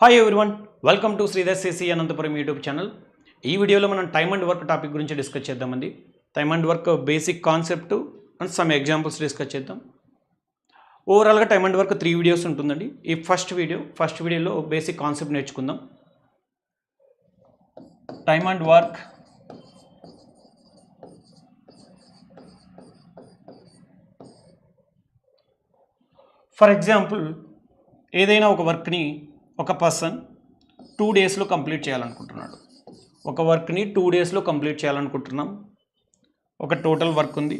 Hi everyone, welcome to Sridhar CC Anantapuram YouTube channel. ఈ వీడియోలో మనం టైమ్ అండ్ వర్క్ టాపిక్ గురించి డిస్కస్ చేద్దామండి. Time and work basic concept and some examples discuss చేద్దాం. ఓవరాల్గా టైమ్ అండ్ వర్క్ 3 వీడియోస్ ఉంటుందండి. ఈ ఫస్ట్ వీడియోలో బేసిక్ కాన్సెప్ట్ నేర్చుకుందాం. Time and work for example, ఏదైనా ఒక వర్క్ని ఒక పర్సన్ 2 డేస్లో కంప్లీట్ చేయాలనుకుంటున్నాడు. ఒక వర్క్ని 2 డేస్లో కంప్లీట్ చేయాలనుకుంటున్నాం. ఒక టోటల్ వర్క్ ఉంది.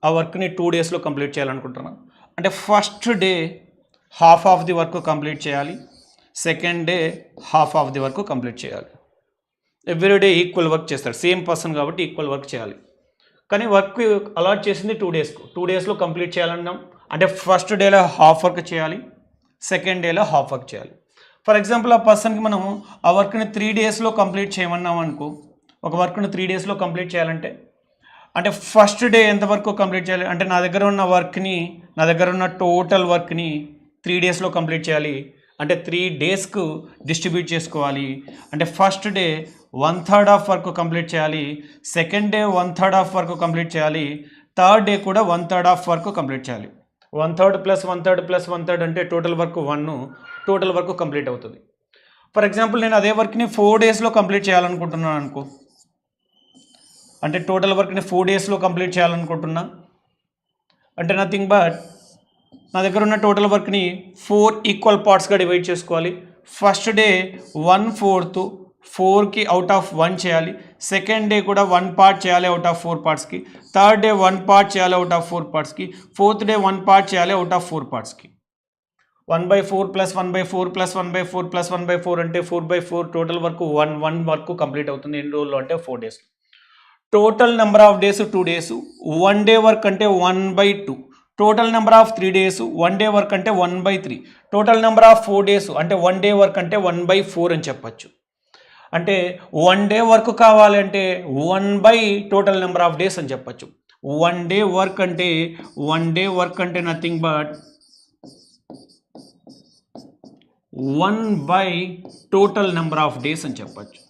ఆ వర్క్ని 2 డేస్లో కంప్లీట్ చేయాలనుకుంటున్నాం. అంటే first day half of the work complete చేయాలి, second day half of the work complete చేయాలి. ఎవ్రీ డే ఈక్వల్ వర్క్ చేస్తాడు, సేమ్ పర్సన్ కాబట్టి ఈక్వల్ వర్క్ చేయాలి. కానీ వర్క్ అలాట్ చేసింది 2 డేస్కు. 2 డేస్లో కంప్లీట్ చేయాలన్నాం. అంటే ఫస్ట్ డేలో హాఫ్ వర్క్ చేయాలి, సెకండ్ డేలో హాఫ్ వర్క్ చేయాలి. ఫర్ ఎగ్జాంపుల్, ఆ పర్సన్కి మనం ఆ వర్క్ని 3 డేస్లో కంప్లీట్ చేయమన్నాం అనుకో. ఒక వర్క్ని 3 డేస్లో కంప్లీట్ చేయాలంటే అంటే ఫస్ట్ డే ఎంత వరకు కంప్లీట్ చేయాలి అంటే నా దగ్గర ఉన్న టోటల్ వర్క్ని 3 డేస్లో కంప్లీట్ చేయాలి. అంటే 3 డేస్కు డిస్ట్రిబ్యూట్ చేసుకోవాలి. అంటే first day 1/3 of work complete చేయాలి, second day 1/3 of work complete చేయాలి, థర్డ్ డే కూడా 1/3 ఆఫ్ వర్క్ కంప్లీట్ చేయాలి. 1/3 ప్లస్ 1/3 ప్లస్ 1/3 అంటే total work 1, total work complete అవుతుంది. ఫర్ ఎగ్జాంపుల్, నేను అదే వర్క్ని 4 డేస్లో కంప్లీట్ చేయాలనుకుంటున్నాను అనుకో. అంటే టోటల్ వర్క్ని 4 డేస్లో కంప్లీట్ చేయాలనుకుంటున్నా. అంటే నథింగ్ బట్ నా దగ్గర ఉన్న టోటల్ వర్క్ని 4 ఈక్వల్ పార్ట్స్గా డివైడ్ చేసుకోవాలి. ఫస్ట్ డే 1/4 4కి అవుట్ ఆఫ్ 1 చేయాలి, సెకండ్ డే కూడా 1 పార్ట్ చేయాలి అవుట్ ఆఫ్ 4 పార్ట్స్కి, థర్డ్ డే 1 పార్ట్ చేయాలి అవుట్ ఆఫ్ 4 పార్ట్స్కి, ఫోర్త్ డే 1 పార్ట్ చేయాలి అవుట్ ఆఫ్ 4 పార్ట్స్కి. 1/4 ప్లస్ 1/4 ప్లస్ 1/4 ప్లస్ 1/4 అంటే 4/4. టోటల్ వర్క్ 1 వర్క్ కంప్లీట్ అవుతుంది. ఎన్ని రోజుల్లో అంటే 4 days. Total number of days 2 days. 1 day work అంటే 1/2. Total number of 3 days. 1 day work అంటే 1/3. టోటల్ నెంబర్ ఆఫ్ 4 డేస్ అంటే 1 డే వర్క్ అంటే 1/4 అని చెప్పచ్చు. అంటే 1 డే వర్క్ కావాలంటే 1 టోటల్ నెంబర్ ఆఫ్ డేస్ అని చెప్పచ్చు. 1 డే వర్క్ అంటే nothing but 1 total number of days అని చెప్పచ్చు.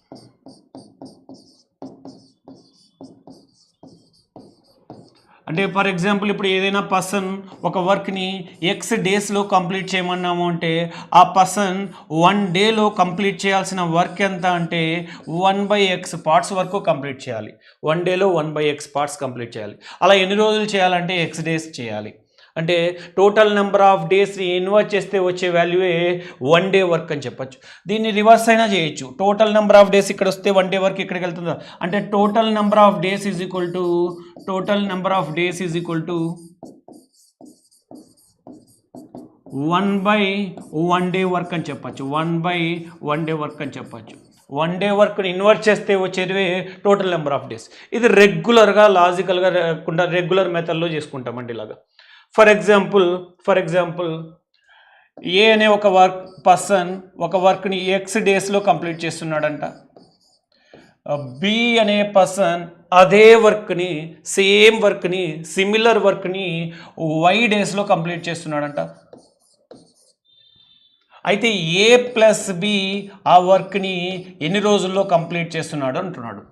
అంటే ఫర్ ఎగ్జాంపుల్, ఇప్పుడు ఏదైనా పర్సన్ ఒక వర్క్ని ఎక్స్ డేస్లో కంప్లీట్ చేయమన్నాము అంటే ఆ పర్సన్ 1 డేలో కంప్లీట్ చేయాల్సిన వర్క్ ఎంత అంటే 1/x పార్ట్స్ వరకు కంప్లీట్ చేయాలి. 1 డేలో 1/x పార్ట్స్ కంప్లీట్ చేయాలి. అలా ఎన్ని రోజులు చేయాలంటే x డేస్ చేయాలి. అంటే టోటల్ నెంబర్ ఆఫ్ డేస్ని ఇన్వర్ట్ చేస్తే వచ్చే వాల్యూయే 1 డే వర్క్ అని చెప్పచ్చు. దీన్ని రివర్స్ అయినా చేయొచ్చు. టోటల్ నెంబర్ ఆఫ్ డేస్ ఇక్కడ వస్తే 1 డే వర్క్ ఇక్కడికి వెళ్తుందా అంటే total number of days is equal to 1/1 day work అని చెప్పచ్చు. 1/1 డే వర్క్ అని చెప్పచ్చు. 1 డే వర్క్ని ఇన్వర్ట్ చేస్తే వచ్చేది టోటల్ నెంబర్ ఆఫ్ డేస్. ఇది రెగ్యులర్గా లాజికల్గా లేకుండా రెగ్యులర్ మెథడ్లో చేసుకుంటామండి ఇలాగా. ఫర్ ఎగ్జాంపుల్ ఏ అనే ఒక పర్సన్ ఒక వర్క్ని ఎక్స్ డేస్లో కంప్లీట్ చేస్తున్నాడంట. బి అనే పర్సన్ అదే వర్క్ని సిమిలర్ వర్క్ని వై డేస్లో కంప్లీట్ చేస్తున్నాడంట. అయితే ఏ ప్లస్ బి ఆ వర్క్ని ఎన్ని రోజుల్లో కంప్లీట్ చేస్తున్నాడు అంటున్నాడు.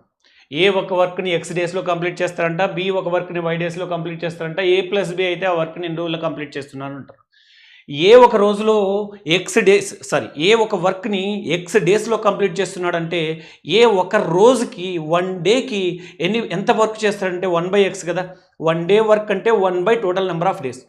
ఏ ఒక వర్క్ని ఎక్స్ డేస్లో కంప్లీట్ చేస్తారంట, బి ఒక వర్క్ని వై డేస్లో కంప్లీట్ చేస్తారంట. ఏ ప్లస్ బి అయితే ఆ వర్క్ని ఎన్ని రోజుల్లో కంప్లీట్ చేస్తున్నారు అంటారు. ఏ ఒక వర్క్ని ఎక్స్ డేస్లో కంప్లీట్ చేస్తున్నాడంటే ఏ ఒక రోజుకి 1 డేకి ఎంత వర్క్ చేస్తాడంటే 1/x కదా. 1 డే వర్క్ అంటే 1 total number of days.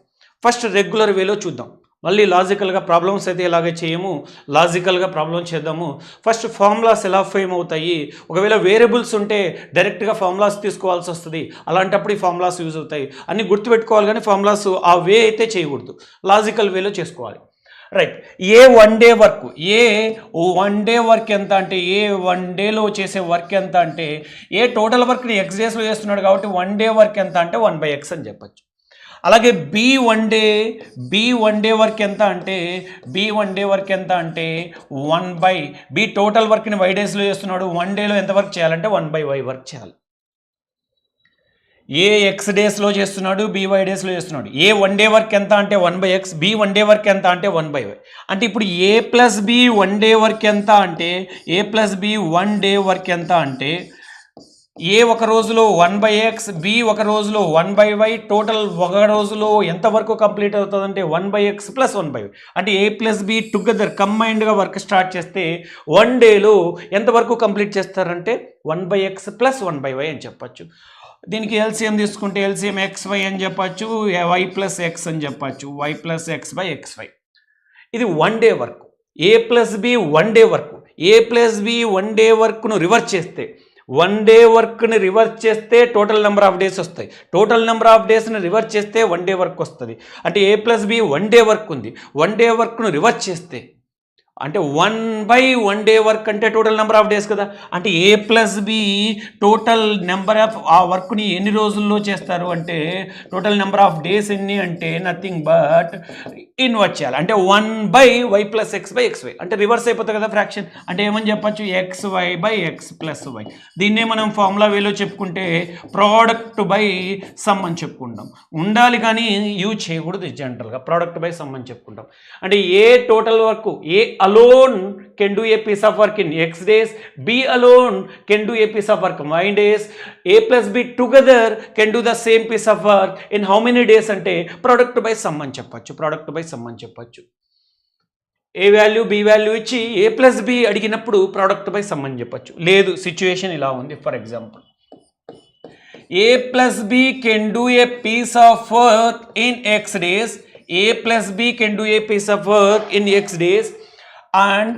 First regular వేలో చూద్దాం. మళ్ళీ లాజికల్గా ప్రాబ్లమ్స్ అయితే ఇలాగే చేయము, లాజికల్గా ప్రాబ్లమ్ చేద్దాము. ఫస్ట్ ఫార్ములాస్ ఎలా ఫేమ్ అవుతాయి, ఒకవేళ వేరియబుల్స్ ఉంటే డైరెక్ట్గా ఫార్ములాస్ తీసుకోవాల్సి వస్తుంది. అలాంటప్పుడు ఈ ఫార్ములాస్ యూజ్ అవుతాయి. అన్నీ గుర్తుపెట్టుకోవాలి, కానీ ఫార్ములాస్ ఆ వే అయితే చేయకూడదు, లాజికల్ వేలో చేసుకోవాలి. రైట్. ఏ 1 డే వర్క్ ఎంత అంటే 1 డేలో చేసే వర్క్ ఎంత అంటే టోటల్ వర్క్ని ఎక్స్ డేస్లో చేస్తున్నాడు కాబట్టి 1 డే వర్క్ ఎంత అంటే 1/x అని చెప్పచ్చు. అలాగే బి 1 డే వర్క్ ఎంత అంటే 1 బి టోటల్ వర్క్ని వై డేస్లో చేస్తున్నాడు. 1 డేలో ఎంత వర్క్ చేయాలంటే 1/y వర్క్ చేయాలి. ఏ ఎక్స్ డేస్లో చేస్తున్నాడు, బి వై డేస్లో చేస్తున్నాడు. ఏ 1 డే వర్క్ ఎంత అంటే 1/x, బి 1 డే వర్క్ ఎంత అంటే 1/y. అంటే ఇప్పుడు ఏ ప్లస్ బి 1 డే వర్క్ ఎంత అంటే A plus B 1 day work ఎంత అంటే ఏ ఒక రోజులో 1/x, బి ఒక రోజులో 1/y, టోటల్ ఒక రోజులో ఎంత వరకు కంప్లీట్ అవుతుంది అంటే 1/x ప్లస్ 1/y. అంటే ఏ ప్లస్ బి టుగెదర్ కంబైన్డ్గా వర్క్ స్టార్ట్ చేస్తే 1 డేలో ఎంతవరకు కంప్లీట్ చేస్తారంటే 1/x ప్లస్ 1/y అని చెప్పచ్చు. దీనికి ఎల్సిఎం తీసుకుంటే ఎల్సిఎం XY అని చెప్పచ్చు, y ప్లస్ ఎక్స్ అని చెప్పచ్చు, y ప్లస్ x/xy. ఇది 1 day work. A plus B 1 day work. A plus B 1 day వర్క్ను రివర్స్ చేస్తే 1 డే వర్క్ని రివర్స్ చేస్తే టోటల్ నెంబర్ ఆఫ్ డేస్ వస్తాయి. టోటల్ నెంబర్ ఆఫ్ డేస్ని రివర్స్ చేస్తే 1 డే వర్క్ వస్తుంది. అంటే A plus B 1 day work ఉంది. 1 డే వర్క్ను రివర్స్ చేస్తే అంటే 1/1 డే వర్క్ అంటే టోటల్ నెంబర్ ఆఫ్ డేస్ కదా. అంటే A plus B total number of ఆ వర్క్ని ఎన్ని రోజుల్లో చేస్తారు అంటే టోటల్ నెంబర్ ఆఫ్ డేస్ ఎన్ని అంటే నథింగ్ బట్ ఇన్వర్ట్ చేయాలి. అంటే 1/y ప్లస్ x/xy అంటే రివర్స్ అయిపోతుంది కదా ఫ్రాక్షన్. అంటే ఏమని చెప్పచ్చు xy/x+y. దీన్నే మనం ఫార్ములా వేలో చెప్పుకుంటే ప్రోడక్ట్ బై సమ్ అని చెప్పుకుంటాం. ఉండాలి కానీ యూజ్ చేయకూడదు జనరల్గా. ప్రోడక్ట్ బై సమ్ అని చెప్పుకుంటాం. అంటే A total work A alone can do a piece of work in x days, b alone can do a piece of work in y days, a plus b together can do the same piece of work in how many days అంటే product by sum అని చెప్పచ్చు. product by sum అని చెప్పచ్చు. ఏ value B value ఇచ్చి A plus B అడిగినప్పుడు product by sum అని చెప్పచ్చు. లేదు సిచ్యువేషన్ ఇలా ఉంది. For example A plus B can do a piece of work in X days, A plus B can do a piece of work in X days and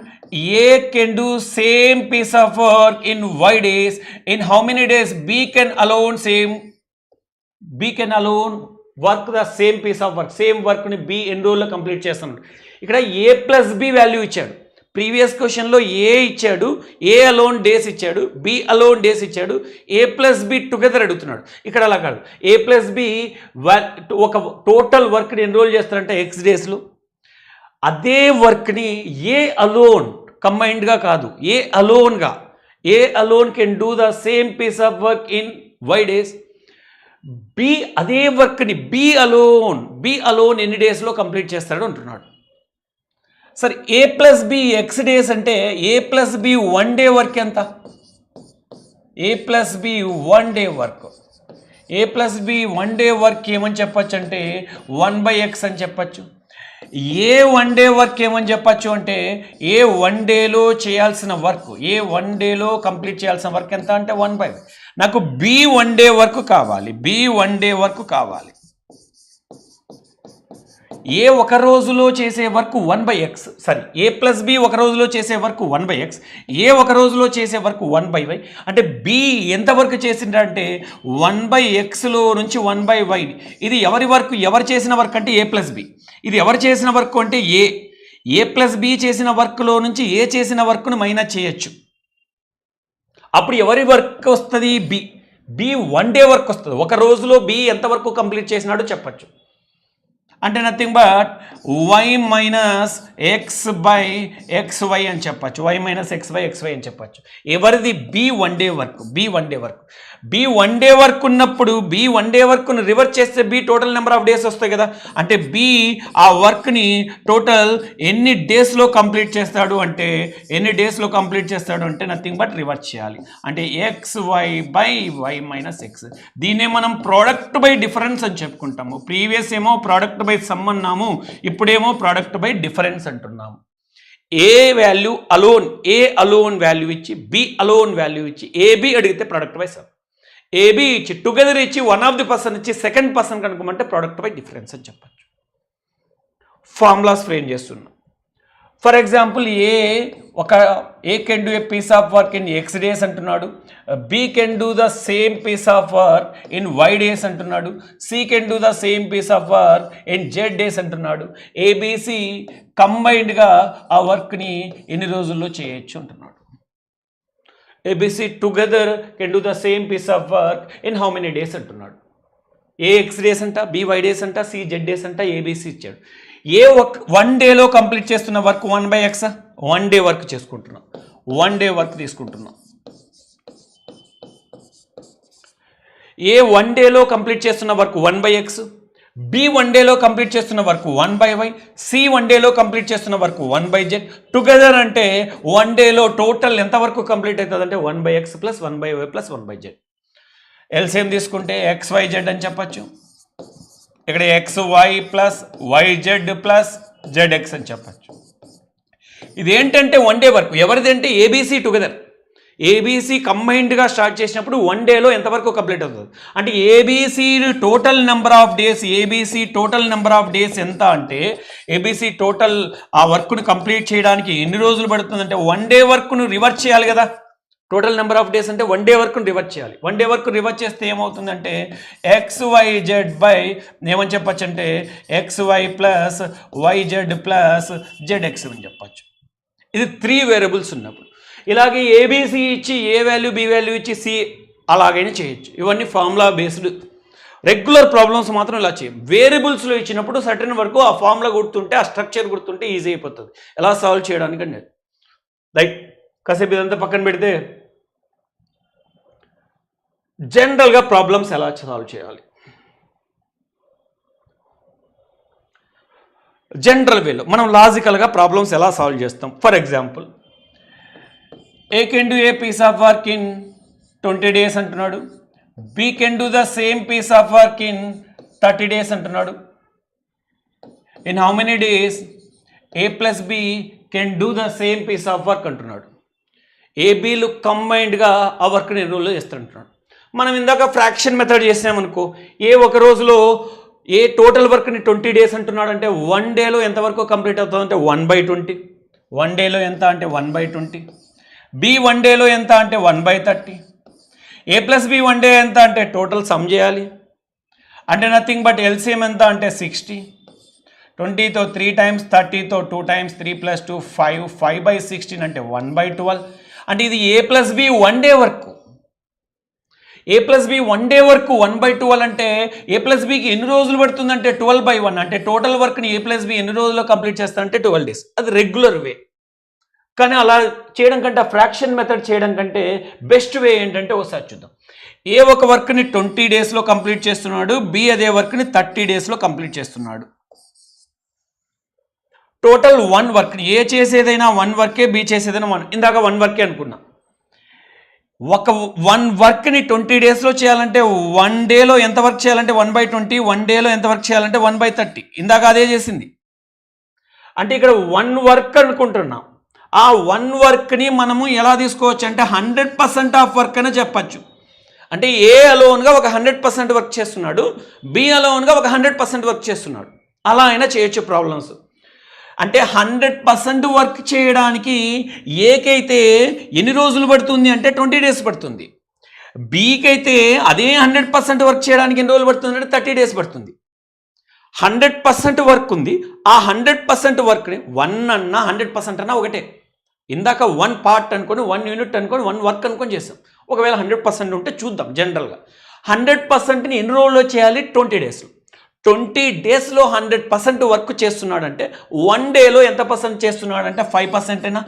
A can do same piece of work in y days. In how many days B can alone work the same piece of work. Same work ni B ఎన్ని రోజుల్లో complete చేస్తున్నాడు. ఇక్కడ A plus B value ఇచ్చాడు. Previous క్వశ్చన్లో ఏ ఇచ్చాడు, ఏ alone days ఇచ్చాడు, B alone days ఇచ్చాడు, ఏ plus B together అడుగుతున్నాడు. ఇక్కడ అలా కాదు. ఏ ప్లస్ బి ఒక టోటల్ వర్క్ని ఎన్ని రోజులు చేస్తారంటే ఎక్స్ డేస్లో. అదే వర్క్ని ఏ అలోన్ కంబైన్డ్గా కాదు, ఏ అలోన్గా, A alone can do the same piece of work in Y days. B అదే వర్క్ని బి అలోన్ ఎన్ని డేస్లో కంప్లీట్ చేస్తాడు అంటున్నాడు. సరే ఏ ప్లస్ బి ఎక్స్ డేస్ అంటే A plus B 1 day work ఎంత? ఏ plus B 1 day work. A plus B 1 day work ఏమని చెప్పచ్చు అంటే 1/x అని చెప్పచ్చు. ఏ 1 డే వర్క్ ఏమని చెప్పచ్చు అంటే ఏ 1 డేలో చేయాల్సిన వర్క్, ఏ 1 డేలో కంప్లీట్ చేయాల్సిన వర్క్ ఎంత అంటే 1/y. నాకు బి 1 డే వర్క్ కావాలి, బి 1 డే వర్క్ కావాలి. ఏ ఒక రోజులో చేసే వర్క్ 1/x, సారీ ఏ ప్లస్ బి ఒక రోజులో చేసే వర్క్ 1/x, ఏ ఒక రోజులో చేసే వర్క్ 1/y. అంటే బి ఎంత వర్క్ చేసిందంటే 1/xలో నుంచి 1/y. ఇది ఎవరి వర్క్, ఎవరు చేసిన వర్క్ అంటే ఏ ప్లస్ బి. ఇది ఎవరు చేసిన వర్క్ అంటే ఏ ప్లస్ బి చేసిన వర్క్లో నుంచి ఏ చేసిన వర్క్ను మైనస్ చేయొచ్చు. అప్పుడు ఎవరి వర్క్ వస్తుంది? బి 1 డే వర్క్ వస్తుంది. ఒక రోజులో బి ఎంత వరకు కంప్లీట్ చేసినాడో చెప్పచ్చు. అంటే nothing but y minus x/xy అని చెప్పచ్చు. y మైనస్ x/xy అని చెప్పచ్చు. ఎవరిది? B 1 day work. B 1 day work. B 1 day work ఉన్నప్పుడు బి 1 డే వర్క్ను రివర్స్ చేస్తే B total number of days వస్తాయి కదా. అంటే బి ఆ వర్క్ని టోటల్ ఎన్ని డేస్లో కంప్లీట్ చేస్తాడు అంటే నథింగ్ బట్ రివర్స్ చేయాలి. అంటే xy/y మైనస్ x. దీన్నే మనం ప్రోడక్ట్ బై డిఫరెన్స్ అని చెప్పుకుంటాము. ప్రీవియస్ ఏమో ప్రోడక్ట్ బై సమ్ అన్నాము, ఇప్పుడేమో ప్రోడక్ట్ బై డిఫరెన్స్ అంటున్నాము. A value alone, A alone value ఇచ్చి బి అలోన్ వాల్యూ ఇచ్చి ఏబి అడిగితే ప్రోడక్ట్ బై సమ్, ఏబి ఇచ్చి టుగెదర్ ఇచ్చి వన్ ఆఫ్ ది పర్సన్ ఇచ్చి సెకండ్ పర్సన్ కనుకోమంటే ప్రోడక్ట్ బై డిఫరెన్స్ అని చెప్పచ్చు. ఫార్ములాస్ ఫ్రేమ్ చేస్తున్నాం. For example A can do a piece of work in X days అంటున్నాడు, B can do the same piece of work in Y days అంటున్నాడు, C can do the same piece of work in Z days అంటున్నాడు. ABC కంబైన్డ్గా ఆ వర్క్ని ఎన్ని రోజుల్లో చేయొచ్చు అంటున్నాడు. ABC together can do the same piece of work in how many days అంటున్నాడు. ఏ ఎక్స్ డేస్ అంట, బి వై డేస్ అంట, సి జెడ్ డేస్ అంట, ఏబిసి ఇచ్చాడు. ఏ 1 డేలో కంప్లీట్ చేస్తున్న వర్క్ 1/x, 1 డే వర్క్ చేసుకుంటున్నాం, 1 డే వర్క్ తీసుకుంటున్నాం. ఏ 1 డేలో కంప్లీట్ చేస్తున్న వర్క్ 1/x, బి 1 డేలో కంప్లీట్ చేస్తున్న వర్క్ 1/y, సి 1 డేలో కంప్లీట్ చేస్తున్న వర్క్ 1/z. టుగెదర్ అంటే 1 డేలో టోటల్ ఎంత వరకు కంప్లీట్ అవుతుంది అంటే 1/x + 1/y + 1/z. ఎల్సిఎం తీసుకుంటే XYZ అని చెప్పచ్చు. ఇక్కడ XY + YZ + ZX అని చెప్పచ్చు. ఇది ఏంటంటే 1 డే వర్క్. ఎవరిదంటే ఏబీసీ టుగెదర్. ఏబీసీ కంబైన్డ్గా స్టార్ట్ చేసినప్పుడు 1 డేలో ఎంతవరకు కంప్లీట్ అవుతుంది అంటే ABC total number of days ఎంత అంటే ఏబీసీ టోటల్ ఆ వర్క్ను కంప్లీట్ చేయడానికి ఎన్ని రోజులు పడుతుందంటే 1 డే వర్క్ను రివర్స్ చేయాలి కదా. టోటల్ నెంబర్ ఆఫ్ డేస్ అంటే 1 డే వర్క్ను రివర్స్ చేయాలి. 1 డే వర్క్ రివర్స్ చేస్తే ఏమవుతుందంటే XYZ ఏమని చెప్పచ్చు అంటే XY + YZ + ZX అని చెప్పచ్చు. ఇది 3 వేరియబుల్స్ ఉన్నప్పుడు. ఇలాగే ఏబీసీ ఇచ్చి ఏ వాల్యూ బి వాల్యూ ఇచ్చి సి అలాగైనా చేయొచ్చు. ఇవన్నీ ఫార్ములా బేస్డ్. రెగ్యులర్ ప్రాబ్లమ్స్ మాత్రం ఇలా చేయం. వేరియబుల్స్లో ఇచ్చినప్పుడు సర్టెన్ వరకు ఆ ఫార్ములా గుర్తుంటే ఆ స్ట్రక్చర్ గుర్తుంటే ఈజీ అయిపోతుంది ఎలా సాల్వ్ చేయడానికి అనేది. లైక్ కాసేపు ఇదంతా పక్కన పెడితే జనరల్గా ప్రాబ్లమ్స్ ఎలా సాల్వ్ చేయాలి జనరల్ వేలో మనం లాజికల్గా ప్రాబ్లమ్స్ ఎలా సాల్వ్ చేస్తాం. For example A can do a piece of work in 20 days అంటున్నాడు. B can do the same piece of work in 30 days అంటున్నాడు. In how many days A + B can do the same piece of work అంటున్నాడు. ఏబీలు కంబైన్డ్గా ఆ వర్క్ని ఎన్ని రోజుల్లో చేస్తారంటున్నాడు. మనం ఇందాక fraction method చేసామనుకో, ఏ ఒక రోజులో ఏ టోటల్ వర్క్ని 20 డేస్ అంటున్నాడు అంటే 1 డేలో ఎంతవరకు కంప్లీట్ అవుతుంది అంటే 1/20. 1 డేలో ఎంత అంటే 1/20. బి 1 డేలో ఎంత అంటే 1/30. A + B 1 డే ఎంత అంటే టోటల్ సమ్ చేయాలి అంటే నథింగ్ బట్ ఎల్సిఎం ఎంత అంటే 60. 20తో 3 టైమ్స్, 30తో 2 టైమ్స్, 3 + 2 5, 5/16 అంటే 1/12. అంటే ఇది A + B 1 day work. A + B 1 day work 1/12 అంటే A + Bకి ఎన్ని రోజులు పడుతుందంటే 12/1. అంటే టోటల్ వర్క్ని A + B ఎన్ని రోజుల్లో కంప్లీట్ చేస్తారంటే 12 డేస్. అది రెగ్యులర్ వే. కానీ అలా చేయడం కంటే ఫ్రాక్షన్ మెథడ్ చేయడం కంటే బెస్ట్ వే ఏంటంటే ఒకసారి చూద్దాం. ఏ ఒక వర్క్ని 20 డేస్లో కంప్లీట్ చేస్తున్నాడు, బి అదే వర్క్ని 30 డేస్లో కంప్లీట్ చేస్తున్నాడు. టోటల్ 1 వర్క్ని ఏ చేసేదైనా 1 వర్కే, బి చేసేదైనా 1. ఇందాక 1 వర్కే అనుకున్నా. ఒక 1 వర్క్ని 20 డేస్లో చేయాలంటే 1 డేలో ఎంత వర్క్ చేయాలంటే 1/20. 1 డేలో ఎంత వర్క్ చేయాలంటే 1/30. ఇందాక అదే చేసింది. అంటే ఇక్కడ 1 వర్క్ అనుకుంటున్నాం. ఆ 1 వర్క్ని మనము ఎలా తీసుకోవచ్చు అంటే 100% ఆఫ్ వర్క్ అని చెప్పచ్చు. అంటే ఏ అలోన్గా ఒక 100% వర్క్ చేస్తున్నాడు, బి అలోన్గా ఒక 100% వర్క్ చేస్తున్నాడు. అలా అయినా చేయొచ్చు ప్రాబ్లమ్స్. అంటే 100% వర్క్ చేయడానికి ఏకైతే ఎన్ని రోజులు పడుతుంది అంటే 20 డేస్ పడుతుంది. బీకి అయితే అదే 100% వర్క్ చేయడానికి ఎన్ని రోజులు పడుతుంది అంటే 30 డేస్ పడుతుంది. 100% వర్క్ ఉంది. ఆ 100% వర్క్ని 1 అన్నా 100% అన్నా ఒకటే. ఇందాక 1 పార్ట్ అనుకొని 1 యూనిట్ అనుకొని 1 వర్క్ అనుకొని చేసాం. ఒకవేళ 100% ఉంటే చూద్దాం. జనరల్గా 100%ని ఎన్ని రోజుల్లో చేయాలి 20 డేస్లో. 20 డేస్లో 100% వర్క్ చేస్తున్నాడంటే 1 డేలో ఎంత పర్సెంట్ చేస్తున్నాడంటే 5%.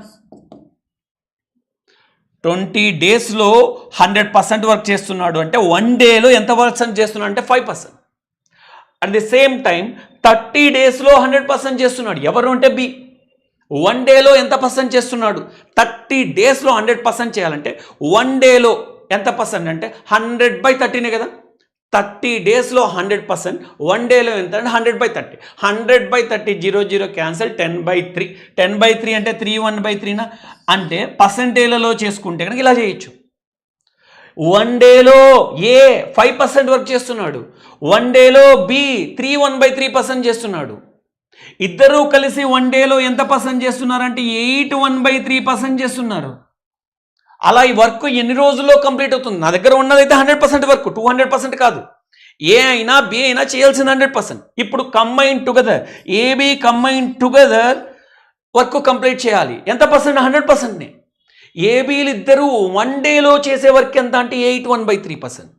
20 డేస్లో 100% వర్క్ చేస్తున్నాడు అంటే 1 డేలో ఎంత పర్సెంట్ చేస్తున్నాడు అంటే 5%. అట్ ది సేమ్ టైం 30 డేస్లో 100% చేస్తున్నాడు. ఎవరు అంటే బి. 1 డేలో ఎంత పర్సెంట్ చేస్తున్నాడు 30 డేస్లో 100% చేయాలంటే 1 డేలో ఎంత పర్సెంట్ అంటే 100/30నే కదా. 30 డేస్లో 100%, 1 డేలో ఎంత అంటే 100/30. 100/30 0 0 క్యాన్సల్ 10/3. 10/3 అంటే 3 1/3నా అంటే పర్సెంటేజ్లలో చేసుకుంటే కనుక ఇలా చేయొచ్చు. 1 డేలో ఏ 5% వర్క్ చేస్తున్నాడు, 1 డేలో బి 3 1/3% చేస్తున్నాడు. ఇద్దరూ కలిసి 1 డేలో ఎంత పర్సెంట్ చేస్తున్నారంటే 8 1/3% చేస్తున్నారు. అలా ఈ వర్క్ ఎన్ని రోజుల్లో కంప్లీట్ అవుతుంది? నా దగ్గర ఉన్నదైతే 100% వర్క్, 200% కాదు. ఏ అయినా బి అయినా చేయాల్సింది 100%. ఇప్పుడు combine together, AB combine together work complete చేయాలి. ఎంత పర్సెంట్? 100%నే. ఏబీలు ఇద్దరు 1 డేలో చేసే వర్క్ ఎంత అంటే 8 1/3%.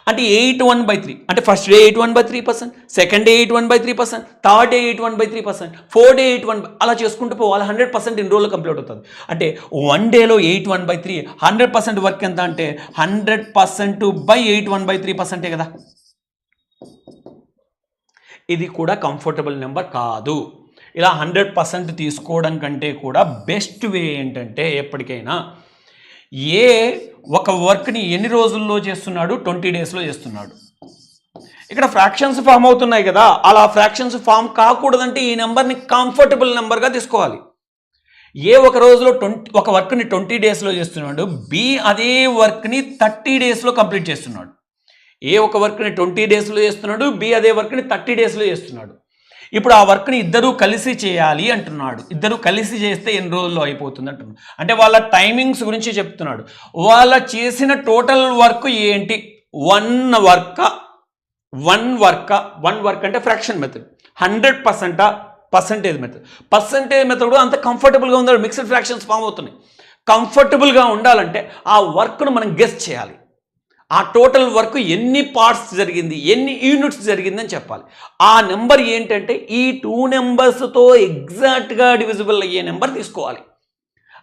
అంటే 8 1/3 అంటే first day 8 1/3%, second day 8 1/3%, third day 8 1/3%, fourth day 8 అలా చేసుకుంటూ పోవాలి. 100% ఇన్ని రోజుల్లో కంప్లీట్ అవుతుంది. అంటే 1 డేలో 8 1/3, 100% వర్క్ ఎంత అంటే 100% / 8 1/3% కదా. ఇది కూడా కంఫర్టబుల్ నెంబర్ కాదు. ఇలా 100% తీసుకోవడం కంటే కూడా బెస్ట్ వే ఏంటంటే ఎప్పటికైనా ఒక వర్క్ని ఎన్ని రోజుల్లో చేస్తున్నాడు, 20 డేస్లో చేస్తున్నాడు. ఇక్కడ ఫ్రాక్షన్స్ ఫామ్ అవుతున్నాయి కదా, అలా ఫ్రాక్షన్స్ ఫామ్ కాకూడదంటే ఈ నెంబర్ని కంఫర్టబుల్ నెంబర్గా తీసుకోవాలి. ఒక రోజులో ఒక వర్క్ని 20 డేస్లో చేస్తున్నాడు, బి అదే వర్క్ని 30 డేస్లో కంప్లీట్ చేస్తున్నాడు. ఒక వర్క్ని 20 డేస్లో చేస్తున్నాడు, బి అదే వర్క్ని 30 డేస్లో చేస్తున్నాడు. ఇప్పుడు ఆ వర్క్ని ఇద్దరూ కలిసి చేయాలి అంటున్నాడు. ఇద్దరు కలిసి చేస్తే ఎన్ని రోజుల్లో అయిపోతుంది అంటున్నాడు. అంటే వాళ్ళ టైమింగ్స్ గురించి చెప్తున్నాడు. వాళ్ళ చేసిన టోటల్ వర్క్ ఏంటి? 1 వర్క్ అంటే fraction method. 100% percentage method. Percentage method అంత కంఫర్టబుల్గా ఉండాలి. మిక్స్డ్ ఫ్రాక్షన్స్ ఫామ్ అవుతున్నాయి. కంఫర్టబుల్గా ఉండాలంటే ఆ వర్క్ను మనం గెస్ చేయాలి. ఆ టోటల్ వర్క్ ఎన్ని పార్ట్స్ జరిగింది, ఎన్ని యూనిట్స్ జరిగిందని చెప్పాలి. ఆ నెంబర్ ఏంటంటే ఈ 2 నెంబర్స్తో ఎగ్జాక్ట్గా డివిజిబుల్ అయ్యే నెంబర్ తీసుకోవాలి.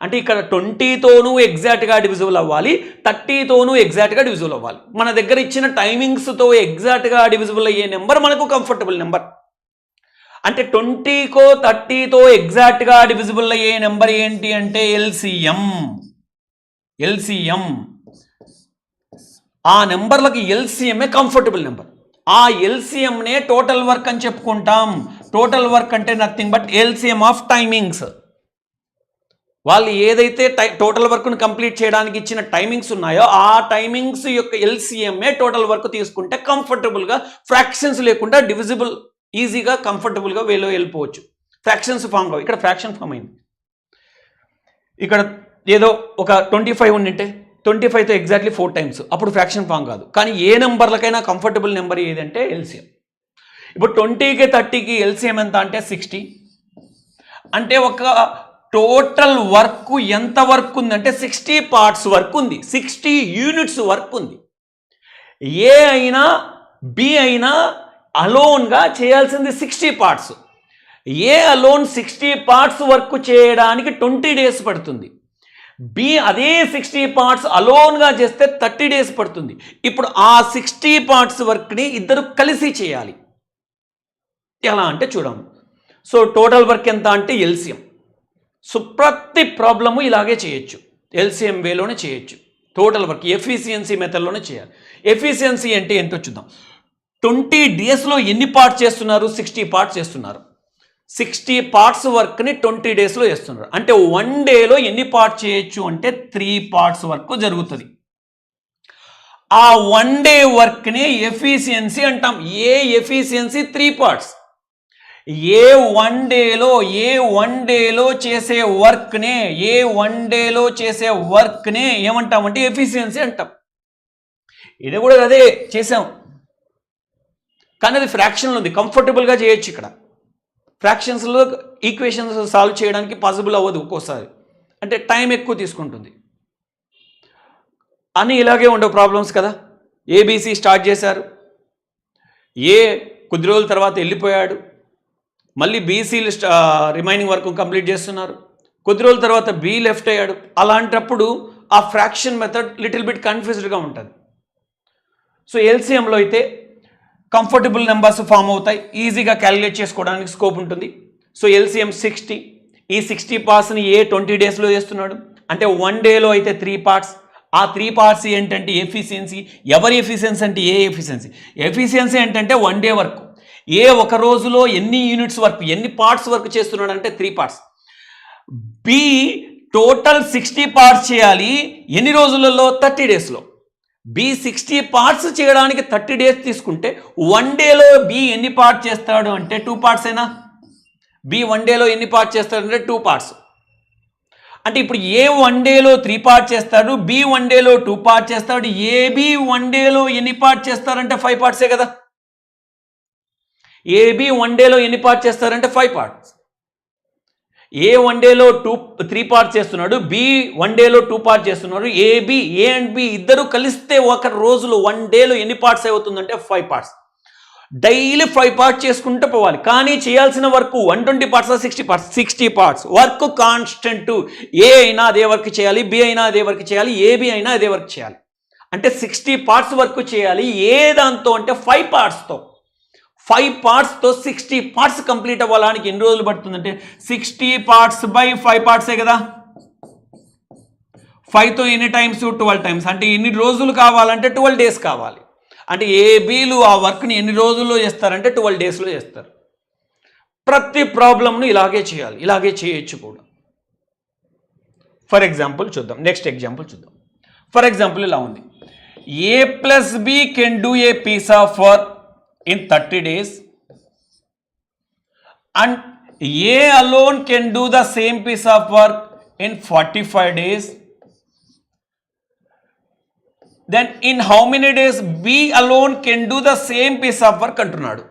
అంటే ఇక్కడ 20తోనూ ఎగ్జాక్ట్గా డివిజిబుల్ అవ్వాలి, 30తోనూ ఎగ్జాక్ట్గా డివిజిబుల్ అవ్వాలి. మన దగ్గర ఇచ్చిన టైమింగ్స్తో ఎగ్జాక్ట్గా డివిజిబుల్ అయ్యే నెంబర్ మనకు కంఫర్టబుల్ నెంబర్. అంటే 20కో 30తో ఎగ్జాక్ట్గా డివిజిబుల్ అయ్యే నెంబర్ ఏంటి అంటే ఎల్సిఎం. ఆ నెంబర్లకి ఎల్సిఎంఏ కంఫర్టబుల్ నెంబర్. ఆ ఎల్సిఎంనే టోటల్ వర్క్ అని చెప్పుకుంటాం. టోటల్ వర్క్ అంటే nothing but LCM of timings. వాళ్ళు ఏదైతే టోటల్ వర్క్ను కంప్లీట్ చేయడానికి ఇచ్చిన టైమింగ్స్ ఉన్నాయో ఆ టైమింగ్స్ యొక్క ఎల్సిఎంఏ టోటల్ వర్క్ తీసుకుంటే కంఫర్టబుల్గా ఫ్రాక్షన్స్ లేకుండా డివిజిబుల్ ఈజీగా కంఫర్టబుల్గా వేలో వెళ్ళిపోవచ్చు. ఫ్రాక్షన్స్ ఫామ్ కావు, ఇక్కడ ఫ్రాక్షన్ ఫామ్ అయింది. ఇక్కడ ఏదో ఒక 25 ఉండింటే 25తో ఎగ్జాక్ట్లీ 4 టైమ్స్, అప్పుడు ఫ్రాక్షన్ ఫామ్ కాదు. కానీ ఏ నెంబర్లకైనా కంఫర్టబుల్ నెంబర్ ఏదంటే ఎల్సిఎం. ఇప్పుడు 20కి 30కి ఎల్సిఎం ఎంత అంటే 60. అంటే ఒక టోటల్ వర్క్ ఎంత వర్క్ ఉందంటే 60 పార్ట్స్ వర్క్ ఉంది, 60 యూనిట్స్ వర్క్ ఉంది. ఏ అయినా బి అయినా అలోన్గా చేయాల్సింది 60 పార్ట్స్. అలోన్ 60 పార్ట్స్ వర్క్ చేయడానికి 20 డేస్ పడుతుంది. బి అదే 60 పార్ట్స్ అలోన్గా చేస్తే 30 డేస్ పడుతుంది. ఇప్పుడు ఆ 60 పార్ట్స్ వర్క్ని ఇద్దరు కలిసి చేయాలి. ఎలా అంటే చూడండి. సో టోటల్ వర్క్ ఎంత అంటే ఎల్సిఎం. సో ప్రతి ప్రాబ్లము ఇలాగే చేయొచ్చు, ఎల్సిఎం వేలోనే చేయొచ్చు. టోటల్ వర్క్ ఎఫిషియన్సీ మెథడ్లోనే చేయాలి. ఎఫిషియన్సీ అంటే ఏంటో చూద్దాం. 20 డేస్లో ఎన్ని పార్ట్స్ చేస్తున్నారు? 60 పార్ట్స్ చేస్తున్నారు. 60 పార్ట్స్ వర్క్ని 20 డేస్లో చేస్తున్నారు. అంటే 1 డేలో ఎన్ని పార్ట్స్ చేయొచ్చు అంటే 3 పార్ట్స్ వర్క్ జరుగుతుంది. ఆ 1 డే వర్క్ని ఎఫిషియన్సీ అంటాం. Efficiency 3 parts. 1 డేలో చేసే వర్క్నే ఏమంటామంటే ఎఫిషియన్సీ అంటాం. ఇది కూడా అదే చేసాం, కానీ అది ఫ్రాక్షన్లో ఉంది. కంఫర్టబుల్గా చేయొచ్చు. ఇక్కడ ఫ్రాక్షన్స్లో ఈక్వేషన్స్ సాల్వ్ చేయడానికి పాసిబుల్ అవ్వదు ఒక్కోసారి, అంటే టైం ఎక్కువ తీసుకుంటుంది. అన్నీ ఇలాగే ఉండవు ప్రాబ్లమ్స్ కదా. ఏబీసీ స్టార్ట్ చేశారు, కొద్ది రోజుల తర్వాత వెళ్ళిపోయాడు, మళ్ళీ బీసీలు రిమైనింగ్ వర్క్ కంప్లీట్ చేస్తున్నారు, కొద్ది రోజుల తర్వాత బి లెఫ్ట్ అయ్యాడు. అలాంటప్పుడు ఆ ఫ్రాక్షన్ మెథడ్ లిటిల్ బిట్ కన్ఫ్యూజ్డ్గా ఉంటుంది. సో ఎల్సిఎంలో అయితే కంఫర్టబుల్ నెంబర్స్ ఫామ్ అవుతాయి, ఈజీగా క్యాలిక్యులేట్ చేసుకోవడానికి స్కోప్ ఉంటుంది. So LCM 60. ఈ 60 పార్ట్స్ని 20 డేస్లో చేస్తున్నాడు. అంటే 1 డేలో అయితే 3 పార్ట్స్. ఆ 3 పార్ట్స్ ఏంటంటే ఎఫిషియన్సీ. ఎవరి ఎఫిషియన్సీ అంటే ఎఫిషియన్సీ. ఎఫిషియన్సీ ఏంటంటే 1 డే వర్క్. ఒక రోజులో ఎన్ని యూనిట్స్ వర్క్, ఎన్ని పార్ట్స్ వర్క్ చేస్తున్నాడు అంటే 3 పార్ట్స్. బి టోటల్ 60 పార్ట్స్ చేయాలి ఎన్ని రోజులలో? 30 డేస్లో. బి 60 పార్ట్స్ చేయడానికి 30 డేస్ తీసుకుంటే 1 డేలో బి ఎన్ని పార్ట్స్ చేస్తాడు అంటే 2 పార్ట్స్ అయినా. బి 1 డేలో ఎన్ని పార్ట్స్ చేస్తాడంటే 2 పార్ట్స్. అంటే ఇప్పుడు 1 డేలో 3 పార్ట్స్ చేస్తాడు, బి 1 డేలో 2 పార్ట్స్ చేస్తాడు. ఏబి 1 డేలో ఎన్ని పార్ట్స్ చేస్తారంటే 5 పార్ట్సే కదా. ఏబి 1 డేలో ఎన్ని పార్ట్స్ చేస్తారంటే 5 పార్ట్స్. ఏ 1 డేలో 3 పార్ట్స్ చేస్తున్నాడు, బి 1 డేలో 2 పార్ట్స్ చేస్తున్నారు. ఏ అండ్ బి ఇద్దరు కలిస్తే ఒక రోజులో 1 డేలో ఎన్ని పార్ట్స్ అవుతుందంటే 5 పార్ట్స్. డైలీ 5 పార్ట్స్ చేసుకుంటూ పోవాలి. కానీ చేయాల్సిన work 120 parts 60 parts 60 parts. Work constant. A అయినా అదే వర్క్ చేయాలి, బి అయినా అదే వర్క్ చేయాలి, ఏబి అయినా అదే వర్క్ చేయాలి. అంటే 60 పార్ట్స్ వర్క్ చేయాలి. ఏ దాంతో అంటే 5 పార్ట్స్తో. 5 పార్ట్స్తో 60 పార్ట్స్ కంప్లీట్ అవ్వడానికి ఎన్ని రోజులు పడుతుందంటే 60 పార్ట్స్ బై 5 పార్ట్సే కదా. 5తో ఎన్ని టైమ్స్ 12 టైమ్స్. అంటే ఎన్ని రోజులు కావాలంటే 12 డేస్ కావాలి. అంటే ఏబీలు ఆ వర్క్ని ఎన్ని రోజుల్లో చేస్తారంటే 12 డేస్లో చేస్తారు. ప్రతి ప్రాబ్లంను ఇలాగే చేయాలి, ఇలాగే చేయొచ్చు కూడా. ఫర్ ఎగ్జాంపుల్ చూద్దాం, నెక్స్ట్ ఎగ్జాంపుల్ చూద్దాం. ఫర్ ఎగ్జాంపుల్ ఇలా ఉంది. A plus B can do a piece of work in 30 days and A alone can do the same piece of work in 45 days. Then in how many days B alone can do the same piece of work అంటున్నాడు.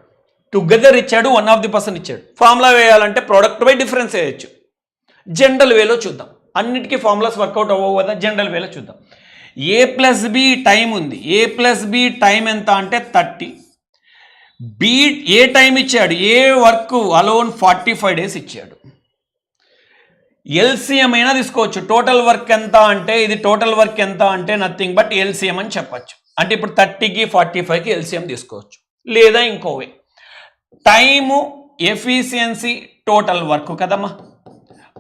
Together ఇచ్చాడు, one of the person ఇచ్చాడు. Formula వేయాలంటే product by difference వేయచ్చు. General వేలో చూద్దాం. అన్నిటికీ formulas work out అవ్వవు కదా, జనరల్ వేలో చూద్దాం. ఏ ప్లస్ బి టైం ఉంది. ఏ ప్లస్ బి టైం ఎంత అంటే 30. బి ఏ టైం ఇచ్చాడు, ఏ వర్క్ అలోన్ 45 డేస్ ఇచ్చాడు. ఎల్సిఎం అయినా తీసుకోవచ్చు. టోటల్ వర్క్ ఎంత అంటే ఇది టోటల్ వర్క్ ఎంత అంటే నథింగ్ బట్ ఎల్సిఎం అని చెప్పచ్చు. అంటే ఇప్పుడు 30కి 45కి ఎల్సిఎం తీసుకోవచ్చు. లేదా ఇంకోవే టైము ఎఫిషియన్సీ టోటల్ వర్క్ కదమ్మా.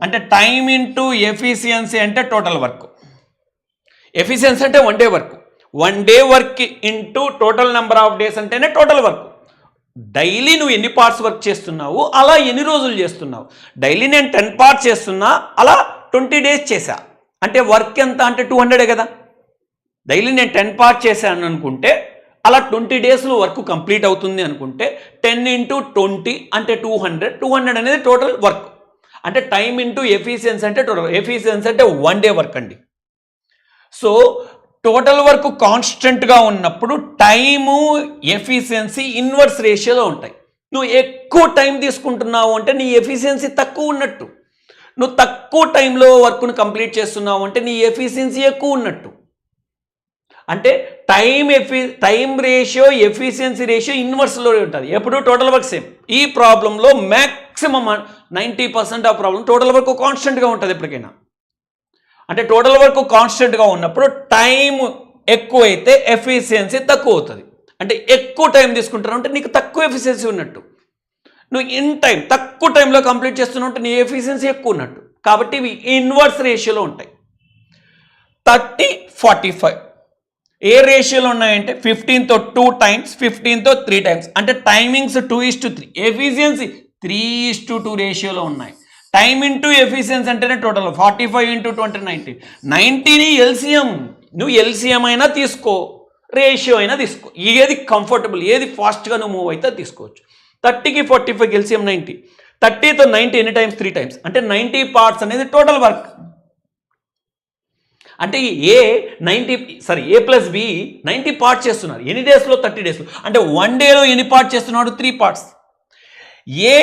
అంటే టైం ఇంటూ ఎఫిషియన్సీ అంటే టోటల్ వర్క్. ఎఫిషియన్సీ అంటే 1 day work. 1 day work into total number of days అంటేనే టోటల్ వర్క్. డైలీ నువ్వు ఎన్ని పార్ట్స్ వర్క్ చేస్తున్నావు, అలా ఎన్ని రోజులు చేస్తున్నావు. డైలీ నేను 10 పార్ట్స్ చేస్తున్నా, అలా 20 డేస్ చేశా. అంటే వర్క్ ఎంత అంటే 200 కదా. డైలీ నేను 10 పార్ట్స్ చేశాను అనుకుంటే అలా 20 డేస్లో వర్క్ కంప్లీట్ అవుతుంది అనుకుంటే 10 ఇంటూ 20 అంటే 200 అనేది టోటల్ వర్క్. అంటే టైం ఇంటూ ఎఫిషియన్సీ అంటే టోటల్. ఎఫిషియన్సీ అంటే 1 డే వర్క్ అండి. సో టోటల్ వర్క్ కాన్స్టెంట్గా ఉన్నప్పుడు టైము ఎఫిషియన్సీ ఇన్వర్స్ రేషియోలో ఉంటాయి. నువ్వు ఎక్కువ టైం తీసుకుంటున్నావు అంటే నీ ఎఫిషియన్సీ తక్కువ ఉన్నట్టు. నువ్వు తక్కువ టైంలో వర్క్ను కంప్లీట్ చేస్తున్నావు అంటే నీ ఎఫిషియన్సీ ఎక్కువ ఉన్నట్టు. అంటే టైం రేషియో ఎఫిషియన్సీ రేషియో ఇన్వర్స్లో ఉంటుంది. ఎప్పుడు టోటల్ వర్క్ సేమ్. ఈ ప్రాబ్లంలో maximum 90% of problem total work కాన్స్టెంట్గా ఉంటుంది ఎప్పటికైనా. అంటే టోటల్ వర్క్ కాన్స్టెంట్గా ఉన్నప్పుడు టైం ఎక్కువైతే ఎఫిషియన్సీ తక్కువ అవుతుంది. అంటే ఎక్కువ టైం తీసుకుంటున్నావు అంటే నీకు తక్కువ ఎఫిషియన్సీ ఉన్నట్టు. నువ్వు తక్కువ టైంలో కంప్లీట్ చేస్తున్నావు అంటే నీ ఎఫిషియన్సీ ఎక్కువ ఉన్నట్టు. కాబట్టి ఇవి ఇన్వర్స్ రేషియోలో ఉంటాయి. 30-45 ఏ రేషియోలో ఉన్నాయంటే 15తో 2 టైమ్స్, 15తో 3 టైమ్స్. అంటే టైమింగ్స్ 2:3, ఎఫిషియన్సీ 3:2 రేషియోలో ఉన్నాయి. టైం ఇంటూ ఎఫిషియన్సీ అంటేనే టోటల్ 45 ఇంటూ 20 90. 90ని ఎల్సిఎం. నువ్వు ఎల్సిఎం అయినా తీసుకో, రేషియో అయినా తీసుకో. ఏది కంఫర్టబుల్, ఏది ఫాస్ట్గా నువ్వు మూవ్ అయితే తీసుకోవచ్చు. 30కి 45 ఎల్సిఎం 90. 30తో 90 ఎన్ని టైమ్స్ 3 టైమ్స్. అంటే 90 పార్ట్స్ అనేది టోటల్ వర్క్. అంటే ఏ ప్లస్ బి 90 పార్ట్స్ చేస్తున్నారు. ఎన్ని డేస్లో 30 డేస్లో. అంటే 1 డేలో ఎన్ని పార్ట్స్ చేస్తున్నాడు 3 పార్ట్స్. ఏ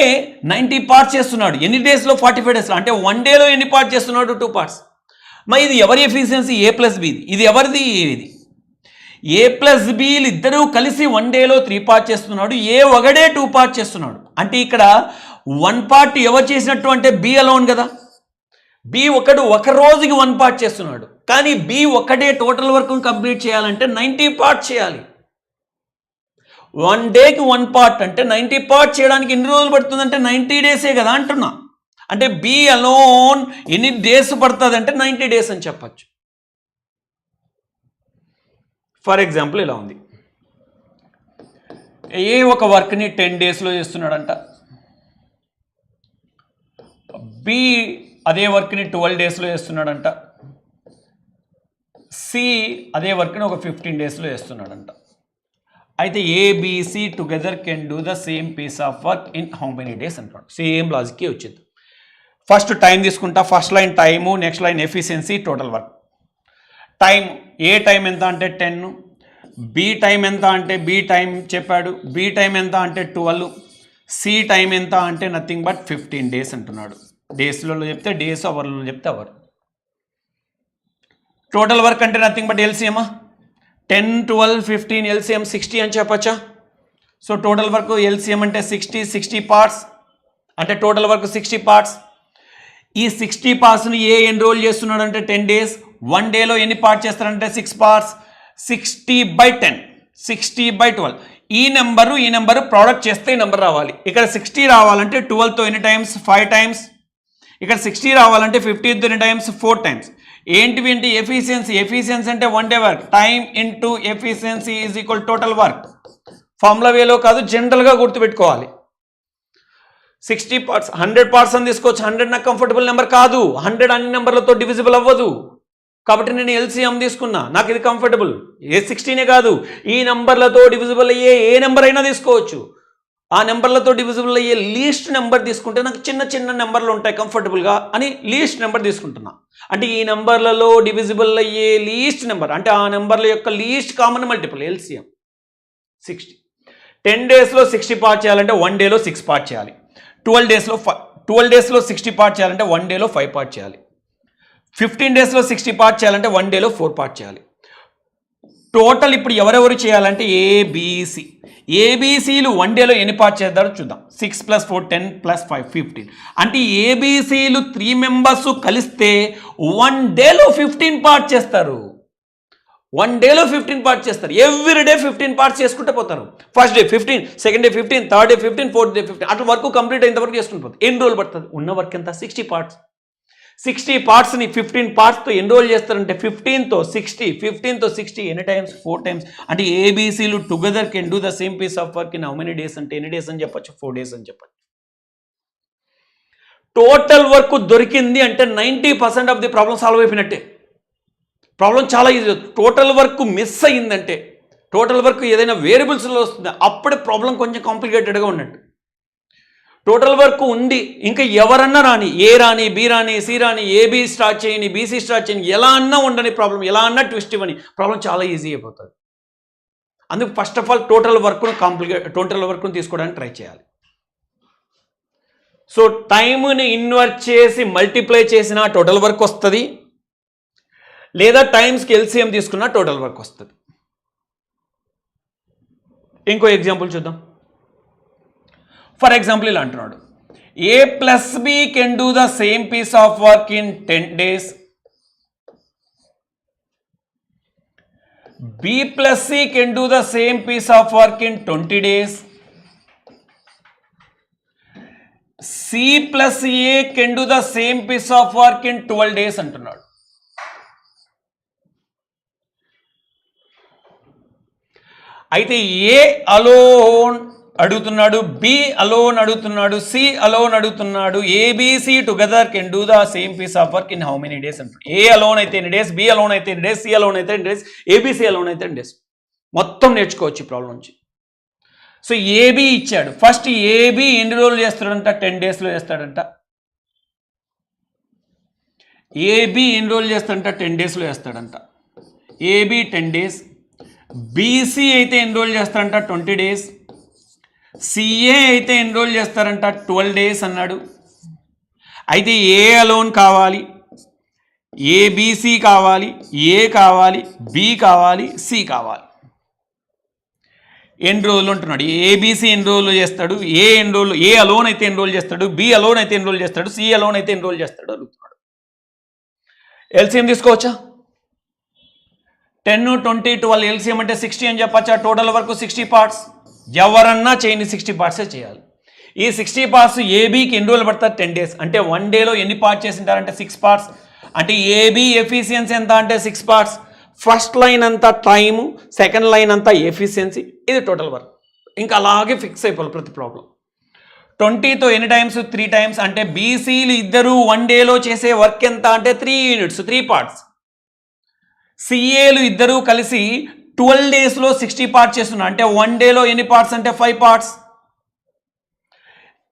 90 పార్ట్స్ చేస్తున్నాడు ఎన్ని డేస్లో 45 డేస్లో. అంటే 1 డేలో ఎన్ని పార్ట్స్ చేస్తున్నాడు 2 పార్ట్స్. మరి ఇది ఎవరి ఎఫిషియన్సీ ఏ ప్లస్ బిది. ఇది ఎవరిది, ఇది ఏ ప్లస్ బిలు ఇద్దరూ కలిసి 1 డేలో 3 పార్ట్స్ చేస్తున్నాడు. ఏ ఒకడే 2 పార్ట్స్ చేస్తున్నాడు. అంటే ఇక్కడ 1 పార్ట్ ఎవరు చేసినట్టు అంటే బి అలోన్ కదా. బి ఒక రోజుకి 1 పార్ట్ చేస్తున్నాడు. కానీ బి ఒకడే టోటల్ వర్క్ కంప్లీట్ చేయాలంటే 90 పార్ట్స్ చేయాలి. 1 డేకి 1 పార్ట్ అంటే 90 పార్ట్ చేయడానికి ఎన్ని రోజులు పడుతుందంటే 90 డేసే కదా అంటున్నా. అంటే బి అలోన్ ఎన్ని డేస్ పడుతుంది అంటే 90 డేస్ అని చెప్పచ్చు. ఫర్ ఎగ్జాంపుల్ ఇలా ఉంది. ఏ ఒక వర్క్ని 10 డేస్లో చేస్తున్నాడంట. బి అదే వర్క్ని 12 డేస్లో చేస్తున్నాడంట. సి అదే వర్క్ని ఒక 15 డేస్లో చేస్తున్నాడంట. అయితే ABC together can do the same piece of work in how many days అంటాడు. సేమ్ లాజిక్కే వచ్చింది. ఫస్ట్ టైం తీసుకుంటా. First line time, next line efficiency, total work. Time A time ఎంత అంటే 10, బి టైం ఎంత అంటే బి టైం చెప్పాడు. B time ఎంత అంటే 12, సి టైం ఎంత అంటే నథింగ్ బట్ 15 డేస్ అంటున్నాడు. డేస్లలో చెప్తే డేస్, అవర్లలో చెప్తే అవర్. టోటల్ వర్క్ అంటే నథింగ్ బట్ ఎల్సిఎమా. 10, 12, 15 ఎల్సిఎం 60 అని చెప్పచ్చా. సో టోటల్ వర్క్ ఎల్సిఎం అంటే 60 పార్ట్స్ అంటే టోటల్ వర్క్ 60 పార్ట్స్. ఈ 60 పార్ట్స్ని ఎన్రోల్ చేస్తున్నాడు అంటే 10 days. 1 dayలో ఎన్ని పార్ట్స్ చేస్తారంటే 6 parts. 60/10, 60/12. ఈ నెంబరు ప్రోడక్ట్ చేస్తే ఈ నెంబర్ రావాలి. ఇక్కడ 60 రావాలంటే 12తో ఎన్ని టైమ్స్, 5 times. ఇక్కడ 60 రావాలంటే 15తో ఎన్ని టైమ్స్, 4 times. ఏంటివి అంటే ఎఫిషియన్సీ అంటే 1 day work. Time into efficiency is equal total work. Formula వేలో కాదు, జనరల్గా గుర్తుపెట్టుకోవాలి. 60 parts 100 parts అని తీసుకోవచ్చు. 100 నాకు కంఫర్టబుల్ నెంబర్ కాదు. 100 అన్ని నెంబర్లతో డివిజిబుల్ అవ్వదు. కాబట్టి నేను ఎల్సిఎం తీసుకున్నా, నాకు ఇది కంఫర్టబుల్. ఏ 16 కాదు, ఈ నెంబర్లతో డివిజిబుల్ అయ్యే ఏ నెంబర్ అయినా తీసుకోవచ్చు. ఆ నెంబర్లతో డివిజిబుల్ అయ్యే లీస్ట్ నెంబర్ తీసుకుంటే నాకు చిన్న నెంబర్లు ఉంటాయి కంఫర్టబుల్గా అని లీస్ట్ నెంబర్ తీసుకుంటున్నా. అంటే ఈ నెంబర్లలో డివిజిబుల్ అయ్యే లీస్ట్ నెంబర్ అంటే ఆ నెంబర్ల యొక్క least common multiple LCM 60. 10 daysలో 60 part చేయాలంటే 1 dayలో 6 పార్ట్ చేయాలి. 12 daysలో 60 పార్ట్ చేయాలంటే 1 dayలో 5 పార్ట్ చేయాలి. 15 daysలో 60 పార్ట్ చేయాలంటే 1 dayలో 4 పార్ట్ చేయాలి. టోటల్ ఇప్పుడు ఎవరెవరు చేయాలంటే ఏబీసీలు 1 dayలో ఎన్ని పార్ట్ చేద్దారో చూద్దాం. 6 + 4 10 + 5 15. అంటే ఏబీసీలు 3 members కలిస్తే 1 dayలో 15 పార్ట్ చేస్తారు. 1 dayలో 15 పార్ట్స్ చేస్తారు. ఎవ్రీడే 15 పార్ట్స్ చేసుకుంటే పోతారు. First day 15, second day 15, third day 15, fourth day 15. అట్లా వర్క్ కంప్లీట్ అయిన వరకు చేసుకుని పోతారు. ఎన్ని రోజులు పడుతుంది? ఉన్న వర్క్ ఎంత? 60 పార్ట్స్. 60 పార్ట్స్ని 15 పార్ట్స్తో ఎన్రోల్ చేస్తారంటే 15తో 60 ఎన్ని టైమ్స్? 4 times. అంటే ఏబీసీలు together can do the same piece of work in how many days అంటే ఎన్ని డేస్ అని చెప్పచ్చు? 4 days అని చెప్పచ్చు. టోటల్ వర్క్ దొరికింది అంటే 90% ఆఫ్ ది ప్రాబ్లం సాల్వ్ అయిపోయినట్టే. ప్రాబ్లం చాలా ఈజీ. టోటల్ వర్క్ మిస్ అయ్యిందంటే, టోటల్ వర్క్ ఏదైనా వేరియబుల్స్లో వస్తుంది, అప్పుడే ప్రాబ్లం కొంచెం కాంప్లికేటెడ్గా ఉన్నట్టు. టోటల్ వర్క్ ఉంది, ఇంకా ఎవరన్నా రాని, ఏ రాని, బి రాని, సి రాని, ఏబి స్టార్ట్ చేయని, బీసీ స్టార్ట్ చేయని, ఎలా అన్నా ఉండని ప్రాబ్లం, ఎలా అన్నా ట్విస్ట్ ఇవ్వని, ప్రాబ్లం చాలా ఈజీ అయిపోతుంది. అందుకు ఫస్ట్ ఆఫ్ ఆల్ టోటల్ వర్క్ను తీసుకోవడానికి ట్రై చేయాలి. సో టైముని ఇన్వర్ట్ చేసి మల్టిప్లై చేసిన టోటల్ వర్క్ వస్తుంది, లేదా టైమ్స్కి ఎల్సిఎం తీసుకున్న టోటల్ వర్క్ వస్తుంది. ఇంకో ఎగ్జాంపుల్ చూద్దాం. ఫర్ ఎగ్జాంపుల్ ఇలా అంటున్నాడు, A + B can do the same piece of work in 10 days. B + C can do the same piece of work in 20 days. C + A can do the same piece of work in 12 days అంటున్నాడు. అయితే A alone అడుగుతున్నాడు, B alone అడుగుతున్నాడు, C alone అడుగుతున్నాడు. ABC together can do the same piece of work in how many days అంటున్నాడు. A alone అయితే ఎన్ని days, B alone అయితే ఎన్ని డేస్, సి అలోన్ అయితే ఎన్ని డేస్, ఏబిసి అలోన్ అయితే ఎన్ని డేస్, మొత్తం నేర్చుకోవచ్చు ఈ ప్రాబ్లం నుంచి. సో ఏబి ఇచ్చాడు. ఫస్ట్ ఏబి ఎన్ని రోజులు చేస్తాడంట? 10 daysలో చేస్తాడంట. ఏబి ఎన్ని రోజులు చేస్తాడంట? 10 daysలో చేస్తాడంట. AB 10 days. బీసీ అయితే ఎన్రోల్ చేస్తారంట 20 days. సిఏ అయితే ఎన్రోల్ చేస్తారంట 12 days అన్నాడు. అయితే ఏ అలోన్ కావాలి, ఏబిసి కావాలి, ఏ కావాలి, బి కావాలి, సి కావాలి. ఎన్ని రోజులు అంటున్నాడు. ఏబిసి ఎన్రోల్ చేస్తాడు, ఏ అలోన్ అయితే ఎన్రోల్ చేస్తాడు, బి అలోన్ అయితే ఎన్రోల్ చేస్తాడు, సి అలోన్ అయితే ఎన్రోల్ చేస్తాడు అడుగుతున్నాడు. ఎల్సిఎం తీసుకోవచ్చా? 10, 20, 12 ఎల్సిఎం అంటే 60 అని చెప్పచ్చా. టోటల్ వరకు 60 పార్ట్స్. ఎవరన్నా చేయని 60 పార్ట్సే చేయాలి. ఈ 60 పార్ట్స్ ఏబీకి ఎన్ని రోజులు పడతారు? 10 days. అంటే 1 dayలో ఎన్ని పార్ట్స్ చేసింటారంటే 6 parts. అంటే ఏబీ ఎఫిషియన్సీ ఎంత అంటే 6 parts. ఫస్ట్ లైన్ అంతా టైము, సెకండ్ లైన్ అంతా ఎఫిషియన్సీ, ఇది టోటల్ వర్క్. ఇంకా అలాగే ఫిక్స్ అయిపోవాలి ప్రతి ప్రాబ్లం. 20తో ఎన్ని టైమ్స్? 3 times. అంటే బీసీలు ఇద్దరు 1 dayలో చేసే వర్క్ ఎంత అంటే 3 units, 3 parts. సిఏలు ఇద్దరు కలిసి 12 daysలో 60 parts చేస్తున్నారు. అంటే 1 dayలో ఎన్ని పార్ట్స్ అంటే 5 parts.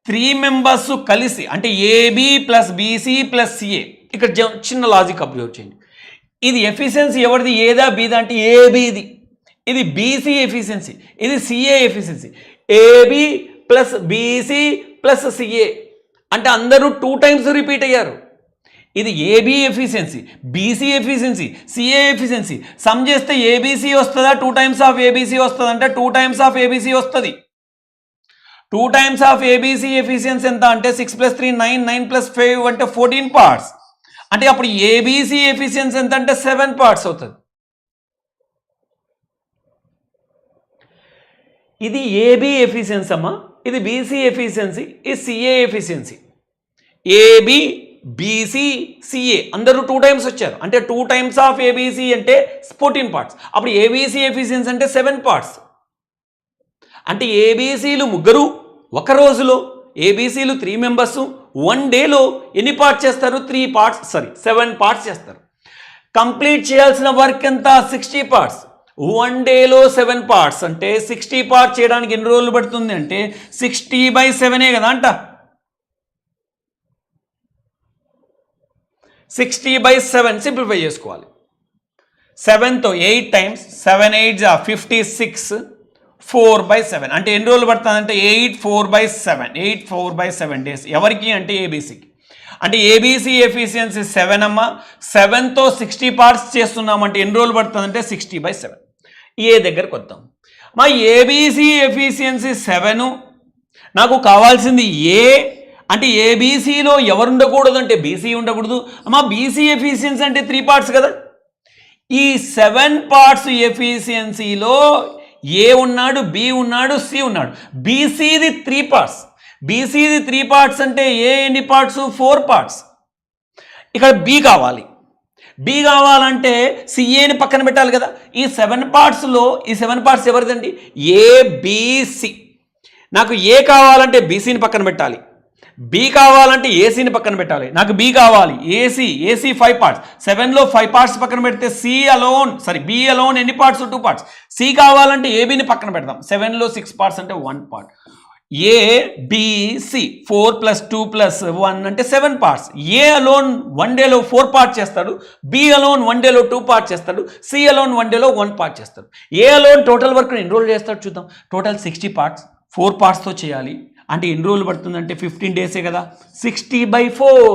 3 members కలిసి అంటే ఏబి + బీసీ + సిఏ. ఇక్కడ చిన్న లాజిక్ అబ్జర్వ్ చేయండి. ఇది ఎఫిషియన్సీ ఎవరిది? ఏదా బీదా అంటే ఏబిది. ఇది బీసీ ఎఫిషియన్సీ, ఇది CA efficiency. AB + BC + CA అంటే అందరూ 2 టైమ్స్ రిపీట్ అయ్యారు. ఇది AB efficiency, BC efficiency, CA efficiency. Sum చేస్తే ఏబీసీ వస్తుందా, 2 టైమ్స్ ఆఫ్ ఏబీసీ వస్తుంది అంటే 2 టైమ్స్ ఆఫ్ ఏబీసీ వస్తుంది. 2 టైమ్స్ ఆఫ్ ఏబీసీ ఎఫిషియన్సీ ఎంత అంటే 6 + 3 9, 9 + 5 అంటే 14 పార్ట్స్. అంటే అప్పుడు ఏబీసీ ఎఫిషియన్సీ ఎంత అంటే 7 పార్ట్స్ అవుతుంది. ఇది ఏబీ ఎఫిషియన్సీ అమ్మా, ఇది బీసీ ఎఫిషియన్సీ, ఇది CA efficiency. AB, BC, CA అందరూ 2 టైమ్స్ వచ్చారు. అంటే 2 టైమ్స్ ఆఫ్ ఏబీసీ అంటే 14 పార్ట్స్. అప్పుడు ఏబీసీ ఎఫిషియన్సీ అంటే 7 పార్ట్స్. అంటే ఏబీసీలు ముగ్గురు ఒక రోజులో, ఏబీసీలు 3 మెంబర్స్ 1 డేలో ఎన్ని పార్ట్స్ చేస్తారు? 7 పార్ట్స్ చేస్తారు. కంప్లీట్ చేయాల్సిన వర్క్ ఎంత? 60 పార్ట్స్. 1 డేలో 7 పార్ట్స్ అంటే 60 పార్ట్స్ చేయడానికి ఎన్ని రోజులు పడుతుంది అంటే 60/7 కదా అంట. 60/7 సింప్లిఫై చేసుకోవాలి. 7తో 8 టైమ్స్, 7 8 56, 4/7 అంటే ఎన్ని రోజులు పడుతుంది అంటే 4/7 డేస్. ఎవరికి అంటే ఏబీసీకి. అంటే ఏబీసీ ఎఫిషియన్సీ 7 అమ్మ. 7తో 60 పార్ట్స్ చేస్తున్నామంటే ఎన్ని రోజులు పడుతుంది అంటే 60/7. ఏ దగ్గరకు వద్దాం. మా ఏబీసీ ఎఫిషియన్సీ 7, నాకు కావాల్సింది ఏ అంటే ఏబీసీలో ఎవరు ఉండకూడదు అంటే బీసీ ఉండకూడదు. మా బీసీ ఎఫిషియన్సీ అంటే 3 పార్ట్స్ కదా. ఈ 7 పార్ట్స్ ఎఫిషియన్సీలో ఏ ఉన్నాడు, బి ఉన్నాడు, సి ఉన్నాడు. బీసీది 3 పార్ట్స్. బీసీది 3 పార్ట్స్ అంటే ఏ ఎన్ని పార్ట్స్? 4 పార్ట్స్. ఇక్కడ బి కావాలి. బి కావాలంటే సిఏని పక్కన పెట్టాలి కదా. ఈ 7 పార్ట్స్లో ఈ 7 పార్ట్స్ ఎవరిదండి? ఏబిసి. నాకు ఏ కావాలంటే బీసీని పక్కన పెట్టాలి, బి కావాలంటే ఏసీని పక్కన పెట్టాలి. నాకు బి కావాలి, ఏసీ 5 పార్ట్స్. 7లో 5 పార్ట్స్ పక్కన పెడితే బి అలోన్ ఎన్ని పార్ట్స్? 2 పార్ట్స్. సి కావాలంటే ఏబిని పక్కన పెడదాం. 7లో 6 పార్ట్స్ అంటే 1 పార్ట్. ఏబిసి 4 + 2 + 1 అంటే 7 పార్ట్స్. ఏ అలోన్ 1 డేలో 4 పార్ట్ చేస్తాడు, బి అలోన్ 1 డేలో 2 పార్ట్ చేస్తాడు, సి అలోన్ 1 డేలో 1 పార్ట్ చేస్తాడు. ఏ అలోన్ టోటల్ వర్క్ ఎన్రోల్ చేస్తాడు చూద్దాం. టోటల్ 60 పార్ట్స్ 4 పార్ట్స్తో చేయాలి అంటే ఎన్ని రోజులు పడుతుందంటే 15 డేసే కదా. 60/4.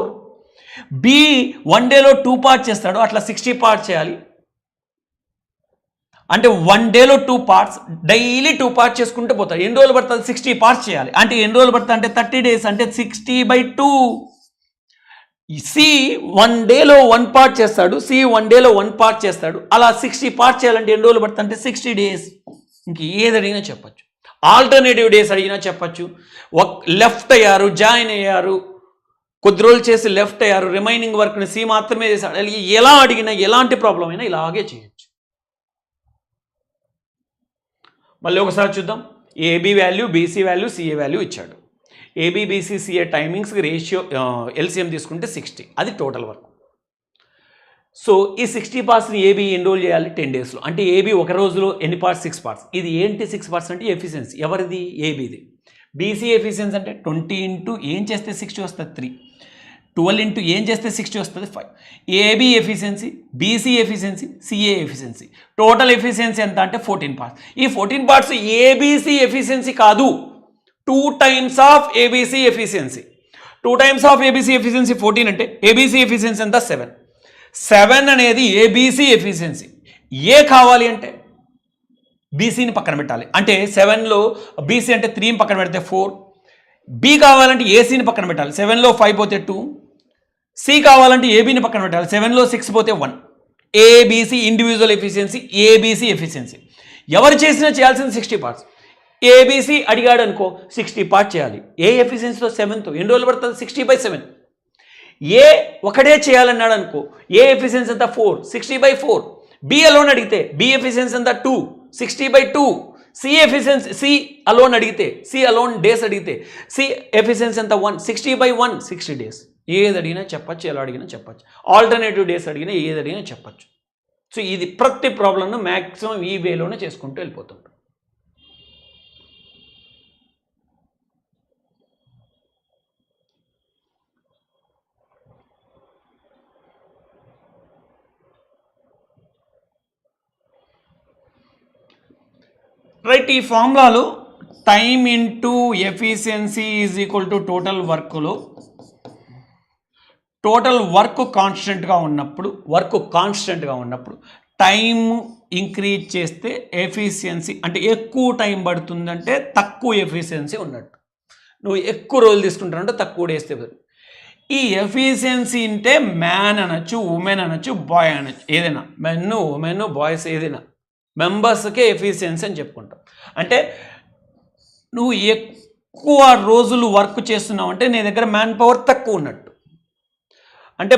బి 1 డేలో 2 పార్ట్ చేస్తాడు, అట్లా 60 పార్ట్ చేయాలి అంటే 1 డేలో 2 పార్ట్స్, డైలీ 2 పార్ట్స్ చేసుకుంటూ పోతాడు. ఎన్ని రోజులు పడుతుంది? 60 పార్ట్స్ చేయాలి అంటే ఎన్ని రోజులు పడుతుంది అంటే 30 డేస్ అంటే 60/2. సి 1 డేలో 1 పార్ట్ చేస్తాడు, అలా 60 పార్ట్స్ చేయాలంటే ఎన్ని రోజులు పడుతుంది అంటే 60 డేస్. ఇంక ఏది అడిగినా చెప్పచ్చు. ఆల్టర్నేటివ్ డేస్ అడిగినా చెప్పచ్చు. లెఫ్ట్ అయ్యారు, జాయిన్ అయ్యారు, కొద్ది రోజులు చేసి లెఫ్ట్ అయ్యారు, రిమైనింగ్ వర్క్ని సి మాత్రమే చేశాడు. ఎలా అడిగినా ఎలాంటి ప్రాబ్లం అయినా ఇలాగే చేయొచ్చు. మళ్ళీ ఒకసారి చూద్దాం. AB value, BC value, CA value ఇచ్చాడు. ఏబీ, బీసీ, సిఏ టైమింగ్స్కి రేషియో ఎల్సిఎం తీసుకుంటే 60, అది టోటల్ వర్క్. సో ఈ 60 పార్ట్స్ని ఏబీ ఎన్రోల్ చేయాలి 10 డేస్లో. అంటే ఏబీ ఒక రోజులో ఎన్ని పార్ట్స్? 6 పార్ట్స్. ఇది ఏంటి 6 పార్ట్స్ అంటే ఎఫిషియన్సీ. ఎవరిది? ఏబీది. బీసీ ఎఫిషియన్సీ అంటే 20 ఇంటూ ఏం చేస్తే 60 వస్తుంది 3, 12 ఇంటూ ఏం చేస్తే 60 వస్తుంది 5. AB efficiency, BC efficiency, CA efficiency. Total efficiency ఎంత అంటే 14 పార్ట్స్. ఈ 14 పార్ట్స్ ఏబీసీ ఎఫిషియన్సీ కాదు, 2 times of ABC efficiency. 2 times of ABC efficiency 14 అంటే ఏబీసీ ఎఫిషియన్సీ ఎంత? 7. 7 అనేది ఏబీసీ ఎఫిషియన్సీ. ఏ కావాలి అంటే బీసీని పక్కన పెట్టాలి. అంటే 7లో బీసీ అంటే 3 పక్కన పెడితే 4. బి కావాలంటే ఏసీని పక్కన పెట్టాలి. 7లో 5 పోతే 2. సి కావాలంటే ఏబీని పక్కన పెట్టాలి. 7లో 6 పోతే 1. ABC individual efficiency, ABC efficiency. ఎవరు చేసినా చేయాల్సింది 60 పార్ట్స్. ఏబీసీ అడిగాడు అనుకో 60 పార్ట్ చేయాలి. ఏ ఎఫిషియన్సీలో 7తో ఎన్ని రోజులు పడుతుంది? 60/7. ఏ ఒకటే చేయాలన్నాడు అనుకో, ఏ ఎఫిషియన్సీ ఎంత? 4, 60/4. బి అలోన్ అడిగితే బి ఎఫిషియన్సీ ఎంత? 2, 60/2. సి ఎఫిషియన్సీ, సి అలోన్ అడిగితే, సి అలోన్ డేస్ అడిగితే సి ఎఫిషియన్సీ ఎంత? 1, 60/1, 60 డేస్. ఏది అడిగినా చెప్పచ్చు, ఎలా అడిగినా చెప్పచ్చు. ఆల్టర్నేటివ్ డేస్ అడిగినా ఏది అడిగినా చెప్పచ్చు. సో ఇది ప్రతి ప్రాబ్లంను మ్యాక్సిమం ఈ వేలోనే చేసుకుంటూ వెళ్ళిపోతుంటాం. రైట్, ఈ ఫార్ములాలో time into efficiency is equal to total వర్క్లో టోటల్ వర్క్ కాన్స్టెంట్గా ఉన్నప్పుడు టైం ఇంక్రీజ్ చేస్తే ఎఫిషియన్సీ అంటే ఎక్కువ టైం పడుతుందంటే తక్కువ ఎఫిషియన్సీ ఉన్నట్టు. నువ్వు ఎక్కువ రోజులు తీసుకుంటానంటే తక్కువ వేస్తే ఈ ఎఫిషియన్సీ అంటే మ్యాన్ అనొచ్చు, ఉమెన్ అనొచ్చు, బాయ్ అనొచ్చు, ఏదైనా మెన్ ఉమెన్ బాయ్స్ ఏదైనా మెంబర్స్కే ఎఫిషియన్సీ అని చెప్పుకుంటాం. అంటే నువ్వు ఎక్కువ రోజులు వర్క్ చేస్తున్నావు అంటే నీ దగ్గర మ్యాన్ పవర్ తక్కువ ఉన్నట్టు. అంటే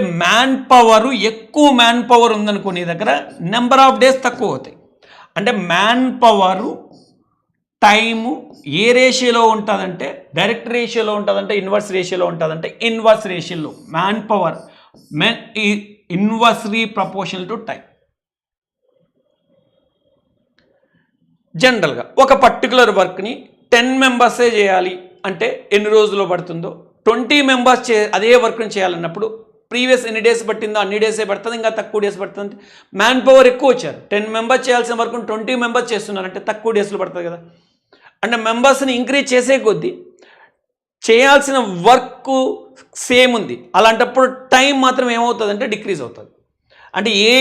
ఎక్కువ మ్యాన్ పవర్ ఉందనుకో నీ దగ్గర నెంబర్ ఆఫ్ డేస్ తక్కువ అవుతాయి. అంటే మ్యాన్ పవరు టైము ఏ రేషియోలో ఉంటుందంటే డైరెక్ట్ రేషియోలో ఉంటుందంటే ఇన్వర్స్ రేషియోలో ఉంటుందంటే ఇన్వర్స్ రేషియోలో man power inversely proportional to time. జనరల్గా ఒక పర్టికులర్ వర్క్ని 10 మెంబర్సే చేయాలి అంటే ఎన్ని రోజుల్లో పడుతుందో 20 మెంబర్స్ అదే వర్క్ని చేయాలన్నప్పుడు ప్రీవియస్ ఎన్ని డేస్ పట్టిందో అన్ని డేసే పడుతుంది, ఇంకా తక్కువ డేస్ పడుతుంది. మ్యాన్ పవర్ ఎక్కువ వచ్చారు, 10 మెంబర్స్ చేయాల్సిన వర్క్ని 20 మెంబర్స్ చేస్తున్నారంటే తక్కువ డేస్లో పడుతుంది కదా. అంటే మెంబర్స్ని ఇంక్రీజ్ చేసే కొద్దీ చేయాల్సిన వర్క్ సేమ్ ఉంది, అలాంటప్పుడు టైం మాత్రం ఏమవుతుందంటే డిక్రీజ్ అవుతుంది. అంటే ఏ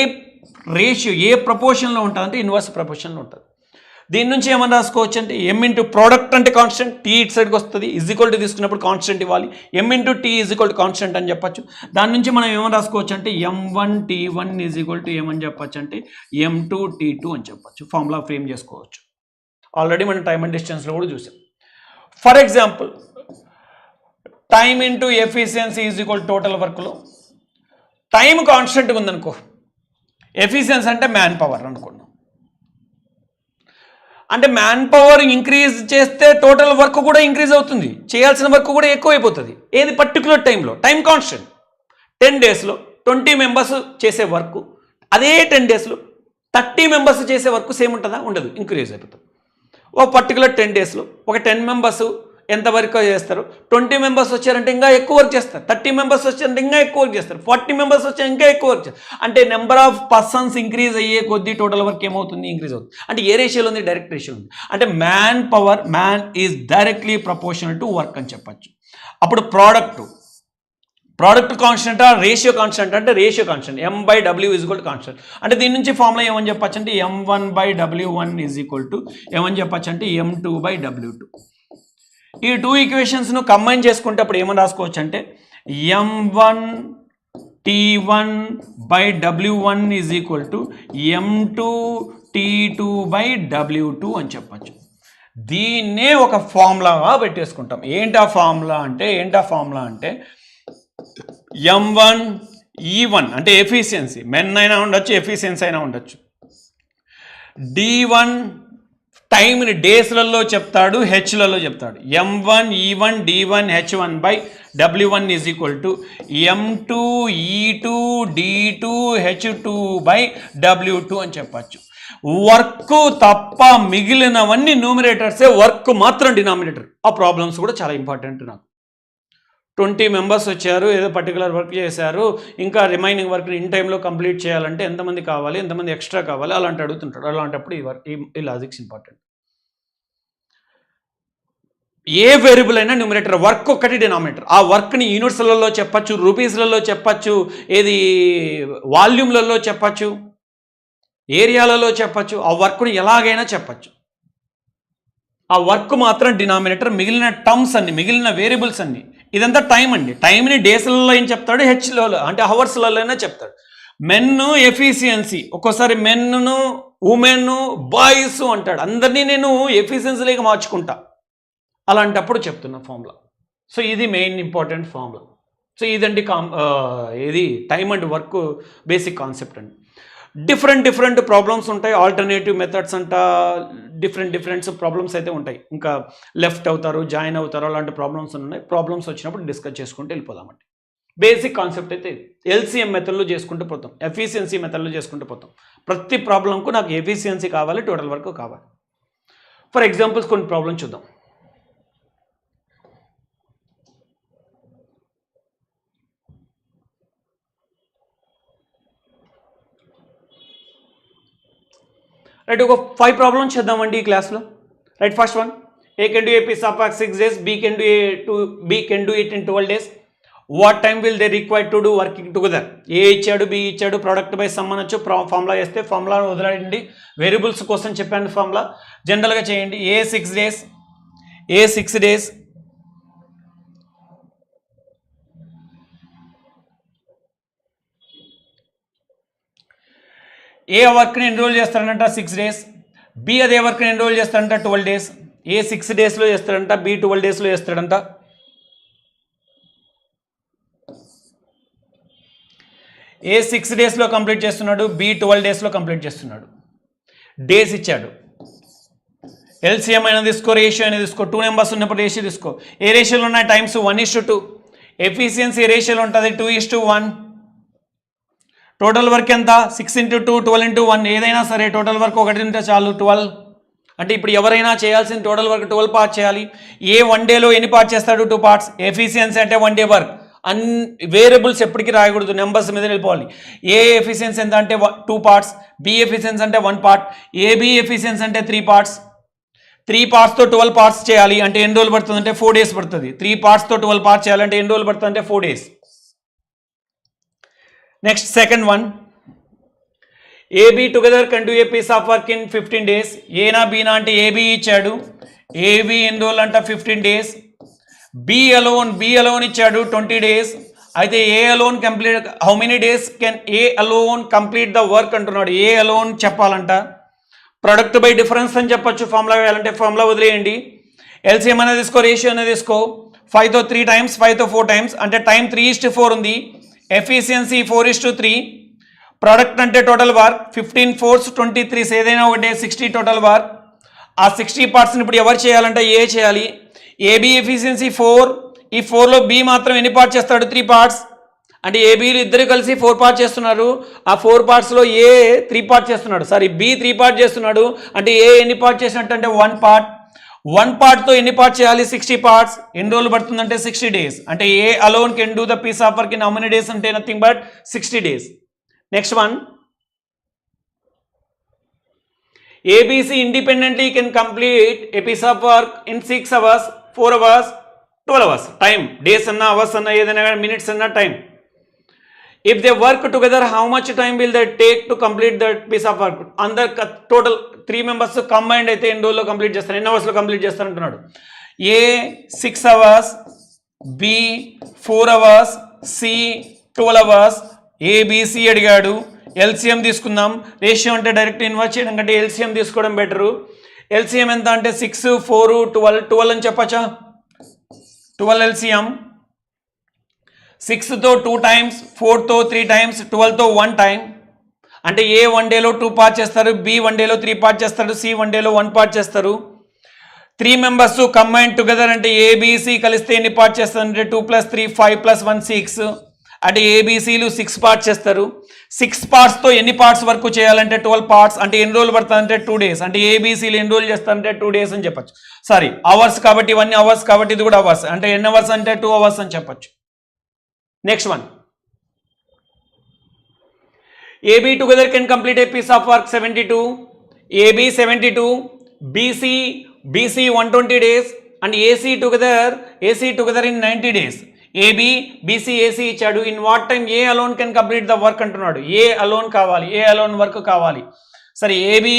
రేషియో ఏ ప్రపోర్షన్లో ఉంటుందంటే ఇన్వర్స్ ప్రపోర్షన్లో ఉంటుంది. దీని నుంచి ఏమన్నా రాసుకోవచ్చు అంటే ఎమ్ ఇంటూ ప్రోడక్ట్ అంటే కాన్స్టెంట్, టీ ఇట్ సైడ్కి వస్తుంది, ఈక్వల్ టు తీసుకున్నప్పుడు కాన్స్టెంట్ ఇవ్వాలి, M into T equal to constant అని చెప్పచ్చు. దాని నుంచి మనం ఏమని రాసుకోవచ్చు అంటే M1T1 ఈక్వల్ టు ఏమని చెప్పచ్చు అంటే M2T2 అని చెప్పచ్చు. ఫార్ములా ఫ్రేమ్ చేసుకోవచ్చు. ఆల్రెడీ మనం టైమ్ అండ్ డిస్టెన్స్లో కూడా చూసాం. For example time into efficiency equal total వర్క్లో టైం కాన్స్టెంట్గా ఉందనుకో, ఎఫిషియన్సీ అంటే మ్యాన్ పవర్ అనుకున్నాం. అంటే మ్యాన్ పవర్ ఇంక్రీజ్ చేస్తే టోటల్ వర్క్ కూడా ఇంక్రీజ్ అవుతుంది, చేయాల్సిన వర్క్ కూడా ఎక్కువ అయిపోతుంది. ఏది పర్టికులర్ టైంలో టైం కాన్స్టెంట్ 10 డేస్లో 20 మెంబర్స్ చేసే వర్క్ అదే 10 డేస్లో 30 మెంబర్స్ చేసే వర్క్ సేమ్ ఉంటుందా? ఉండదు, ఇంక్రీజ్ అయిపోతుంది. ఒక పర్టికులర్ 10 డేస్లో ఒక 10 మెంబర్స్ ఎంత వర్క్ చేస్తారు, 20 మెంబర్స్ వచ్చారంటే ఇంకా ఎక్కువ వర్క్ చేస్తారు, 30 మెంబర్స్ వచ్చారంటే ఇంకా ఎక్కువ వర్క్ చేస్తారు, 40 మెంబర్స్ వచ్చారు ఇంకా ఎక్కువ వర్క్ చేస్తారు. అంటే నెంబర్ ఆఫ్ పర్సన్స్ ఇంక్రీజ్ అయ్యే కొద్దీ టోటల్ వర్క్ ఏమవుతుంది? ఇంక్రీజ్ అవుతుంది. అంటే ఏ రేషియోలో ఉంది? డైరెక్ట్ రేషియో ఉంది. అంటే man is directly proportional to work అని చెప్పచ్చు. అప్పుడు ప్రోడక్ట్ కాన్స్టెంట్ రేషియో కాన్స్టెంట్ అంటే ratio constant M/W equal to constant. అంటే దీని నుంచి ఫార్ములా ఏమని చెప్పచ్చు అంటే M1/W1 ఈక్వల్ టు ఏమని చెప్పచ్చు అంటే M2/W2. ఈ 2 ఈక్వేషన్స్ను కంబైన్ చేసుకుంటే అప్పుడు ఏమని రాసుకోవచ్చు అంటే M1T1/W1 is equal to M2T2/W2 అని చెప్పచ్చు. దీన్నే ఒక ఫార్ములాగా పెట్టేసుకుంటాం. ఏంటి ఆ ఫార్ములా అంటే M1E1 అంటే ఎఫిషియన్సీ, మెన్ అయినా ఉండొచ్చు, ఎఫిషియన్సీ అయినా ఉండొచ్చు. D1 టైంని డేస్లలో చెప్తాడు, హెచ్లలో చెప్తాడు. M1E1D1H1/W1 is equal to M2E2D2H2/W2 అని చెప్పచ్చు. వర్క్ తప్ప మిగిలినవన్నీ న్యూమినేటర్సే, వర్క్ మాత్రం డినామినేటర్. ఆ ప్రాబ్లమ్స్ కూడా చాలా ఇంపార్టెంట్. నాకు 20 మెంబర్స్ వచ్చారు, ఏదో పర్టికులర్ వర్క్ చేశారు, ఇంకా రిమైనింగ్ వర్క్ని ఇన్ టైంలో కంప్లీట్ చేయాలంటే ఎంతమంది కావాలి, ఎంతమంది ఎక్స్ట్రా కావాలి, అలాంటి అడుగుతుంటాడు. అలాంటప్పుడు ఈ లాజిక్స్ ఇంపార్టెంట్. ఏ వేరియబుల్ అయినా న్యూమినేటర్, వర్క్ ఒక్కటి డినామినేటర్. ఆ వర్క్ని యూనిట్స్లలో చెప్పచ్చు, రూపీస్లలో చెప్పచ్చు, ఏది వాల్యూమ్లలో చెప్పచ్చు, ఏరియాలలో చెప్పచ్చు. ఆ వర్క్ని ఎలాగైనా చెప్పచ్చు. ఆ వర్క్ మాత్రం డినామినేటర్. మిగిలిన టర్మ్స్ అన్ని, మిగిలిన వేరియబుల్స్ అన్ని, ఇదంతా టైం అండి. టైంని డేస్లలో ఏం చెప్తాడు, హెచ్లో అంటే హవర్స్లలో అయినా చెప్తాడు. మెన్ ఎఫిషియన్సీ, ఒక్కోసారి మెన్ను ఉమెన్ బాయ్స్ అంటాడు. అందరినీ నేను ఎఫిషియన్సీలోకి మార్చుకుంటా, అలాంటప్పుడు చెప్తున్నా ఫార్ములా. సో ఇది మెయిన్ ఇంపార్టెంట్ ఫార్ములా. సో ఇదండి ఇది time and work basic concept అండి. డిఫరెంట్ ప్రాబ్లమ్స్ ఉంటాయి, ఆల్టర్నేటివ్ మెథడ్స్ అంట, డిఫరెంట్ ప్రాబ్లమ్స్ అయితే ఉంటాయి. ఇంకా లెఫ్ట్ అవుతారు, జాయిన్ అవుతారు, అలాంటి ప్రాబ్లమ్స్ ఉన్నాయి. ప్రాబ్లమ్స్ వచ్చినప్పుడు డిస్కస్ చేసుకుంటూ వెళ్ళిపోదామండి. బేసిక్ కాన్సెప్ట్ అయితే LCM మెథడ్లో చేసుకుంటూ పోతాం, ఎఫిషియన్సీ మెథడ్లో చేసుకుంటూ పోతాం. ప్రతి ప్రాబ్లంకు నాకు ఎఫిషియన్సీ కావాలి, టోటల్ వర్క్ కావాలి. ఫర్ ఎగ్జాంపుల్స్ కొన్ని ప్రాబ్లమ్స్ చూద్దాం. రైట్, ఒక 5 ప్రాబ్లమ్స్ చేద్దామండి ఈ క్లాస్లో. Right, first one, A can do a piece of work 6 days, B can do it in 12 days. What time will they required to do working together. A ఇచ్చాడు, B ఇచ్చాడు, product by sum అనొచ్చు. Formula వేస్తే formula వదిలేయండి, variables కోసం చెప్పాను formula, జనరల్గా చేయండి. ఏ 6 days, ఏ 6 days, ఏ వర్క్ని ఎన్రోల్ చేస్తాడంట 6 days, బి అదే వర్క్ని ఎన్రోల్ చేస్తాడంట 12 days. ఏ 6 daysలో చేస్తాడంట, బి 12 daysలో చేస్తాడంట. ఏ 6 daysలో కంప్లీట్ చేస్తున్నాడు, బి 12 daysలో కంప్లీట్ చేస్తున్నాడు. డేస్ ఇచ్చాడు. ఎల్సిఎం అయినా తీసుకో, రేషియో అయినా తీసుకో. 2 నెంబర్స్ ఉన్నప్పుడు రేషియో తీసుకో. ఏ రేషియోలో ఉన్నాయి టైమ్స్ 1:2. ఎఫిషియన్సీ రేషియోలో ఉంటుంది 2:1. టోటల్ వర్క్ ఎంత 6 × 2 12 × 1. ఏదైనా సరే టోటల్ వర్క్ ఒకటి ఉంటే చాలు 12. అంటే ఇప్పుడు ఎవరైనా చేయాల్సిన టోటల్ వర్క్ 12 పార్ట్ చేయాలి. ఏ 1 dayలో ఎన్ని పార్ట్ చేస్తాడు, 2 parts. ఎఫిషియన్సీ అంటే 1 day వర్క్. వేరియబుల్స్ ఎప్పటికీ రాయకూడదు, నెంబర్స్ మీద వెళ్ళిపోవాలి. ఏ ఎఫిషియన్సీ ఎంత అంటే 2 parts, బి ఎఫిషియన్సీ అంటే 1 part, ఏబి ఎఫిషియన్సీ అంటే 3 parts. 3 partsతో 12 parts చేయాలి అంటే ఎన్ని రోజులు పడుతుంది అంటే 4 days పడుతుంది. 3 partsతో 12 parts చేయాలంటే ఎన్ని రోజులు పడుతుంది అంటే 4 days. Next second one, AB together can do a piece of work in 15 days. ఏనా బీనా అంటే ఏబి ఇచ్చాడు, ఏబి ఎన్ని రోజులు అంట 15 days. బి అలోన్ ఇచ్చాడు 20 days. అయితే A alone complete, how many days can A alone complete the work అంటున్నాడు. A alone చెప్పాలంట ప్రొడక్ట్ బై డిఫరెన్స్ అని చెప్పొచ్చు. ఫార్ములా వేయాలంటే ఫార్ములా వదిలేయండి. ఎల్సిఎం అనేది తీసుకో, రేషియో అనేది తీసుకో. 5తో 3 times, 5తో 4 times అంటే టైం 3:4 ఉంది. ఎఫిషియన్సీ 4:3. ప్రోడక్ట్ అంటే టోటల్ వర్క్ 15 4s 23. ఏదైనా ఒకటే 60 టోటల్ వర్క్. ఆ 60 partsని ఇప్పుడు ఎవరు చేయాలంటే ఏ చేయాలి. AB efficiency 4. ఈ 4లో బి మాత్రం ఎన్ని పార్ట్ చేస్తాడు, 3 parts. అంటే ఏబీలు ఇద్దరు కలిసి 4 parts చేస్తున్నారు. ఆ 4 partsలో ఏ 3 part చేస్తున్నాడు, సారీ బి 3 part చేస్తున్నాడు. అంటే ఏ ఎన్ని పార్ట్ చేసినట్టు అంటే 1 part. 1 partతో ఎన్ని పార్ట్ చేయాలి, 60 parts. ఎన్ని రోజులు పడుతుందంటే 60 days. అంటే A alone can do the piece of work in how many days అంటే nothing but 60 days. Next one, ABC independently can complete a piece of work in 6 hours, 4 hours, 12 hours. Time days అన్నా hours అన్నా ఏదైనా minutes అన్నా time. If they work together, how much time will they take to complete that piece of work? అందరు total 3 members combined అయితే ఎన్ని రోజుల్లో complete చేస్తారు, ఎన్ని అవర్స్లో కంప్లీట్ చేస్తారు అంటున్నాడు. A 6 hours, B 4 hours, C 12 hours. ABC అడిగాడు. ఎల్సిఎం తీసుకుందాం. రేషియో అంటే డైరెక్ట్ ఇన్వర్స్ చేయడం కంటే ఎల్సిఎం తీసుకోవడం బెటరు. ఎల్సిఎం ఎంత అంటే 6 4 12 అని చెప్పచ్చా. 12 ఎల్సిఎం. 6తో 2 times, 4తో 3 times, 12తో 1 time. అంటే ఏ 1 dayలో 2 part చేస్తారు, బి 1 dayలో 3 part చేస్తారు, సి 1 dayలో 1 part చేస్తారు. 3 members కంబైన్ టుగెదర్ అంటే ఏబిసి కలిస్తే ఎన్ని పార్ట్ చేస్తారు అంటే 2 + 3 5 + 1 6. అంటే ఏబిసిలు 6 parts చేస్తారు. 6 partsతో ఎన్ని పార్ట్స్ వర్క్ చేయాలంటే 12 parts. అంటే ఎన్ని రోజులు పడుతుందంటే 2 days. అంటే ఏబిసిలు ఎన్ని రోజులు చేస్తారంటే 2 days అని చెప్పచ్చు. సారీ అవర్స్ కాబట్టి ఇవన్నీ అవర్స్ కాబట్టి ఇది కూడా అవర్స్. అంటే ఎన్ని అవర్స్ అంటే 2 hours అని చెప్పచ్చు. Next one, AB together can complete a piece of work 72. AB 72, BC 120 days and AC together in 90 days. AB BC AC ఇచ్చాడు. In what time A alone can complete the work అంటున్నాడు. A alone కావాలి, ఏ alone work కావాలి. సరే AB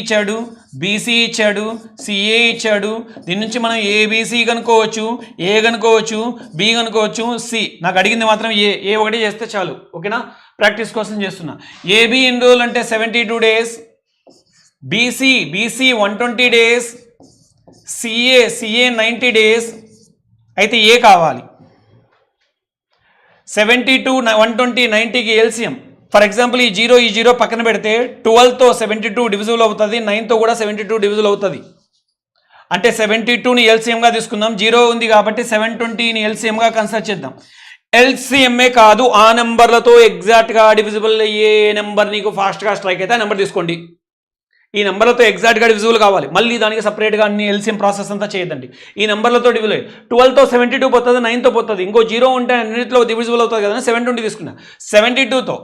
ఇచ్చాడు, BC ఇచ్చాడు, CA ఇచ్చాడు. దీని నుంచి మనం ఏబిసి కనుక్కోవచ్చు, ఏ కనుక్కోవచ్చు, బి కనుక్కోవచ్చు, సి. నాకు అడిగింది మాత్రం ఏ ఒకటి చేస్తే చాలు. ఓకేనా, ప్రాక్టీస్ కోసం చేస్తున్నా. ఏబి ఎన్ని రోజులు అంటే 72 days. BC 120 days. CA 90 days. అయితే ఏ కావాలి. 72 120 90కి ఎల్సిఎం. ఫర్ ఎగ్జాంపుల్ ఈ జీరో పక్కన పెడితే 12తో 72 డివిజిబుల్ అవుతుంది, 9తో కూడా 72 డివిజిబుల్ అవుతుంది. అంటే 72ని ఎల్సిఎంగా తీసుకుందాం. 0 ఉంది కాబట్టి 720ని ఎల్సిఎంగా కన్సిడర్ చేద్దాం. ఎల్సిఎంఏ కాదు, ఆ నెంబర్లతో ఎగ్జాక్ట్గా డివిజిబుల్ అయ్యే నెంబర్ నీకు ఫాస్ట్గా స్ట్రైక్ అయితే ఆ నెంబర్ తీసుకోండి. ఈ నెంబర్లతో ఎగ్జాక్ట్గా డివిజిబుల్ కావాలి. మళ్ళీ దానికి సపరేట్గా అన్ని ఎల్సిఎం ప్రాసెస్ అంతా చేయదండి. ఈ నెంబర్లతో డివిజిబుల్ 12తో 72 పోతుంది, 9తో పోతుంది. ఇంకో 0 ఉంటే అన్నింటిలో డివిజిబుల్ అవుతుంది కదా. 720 తీసుకున్నా. 72తో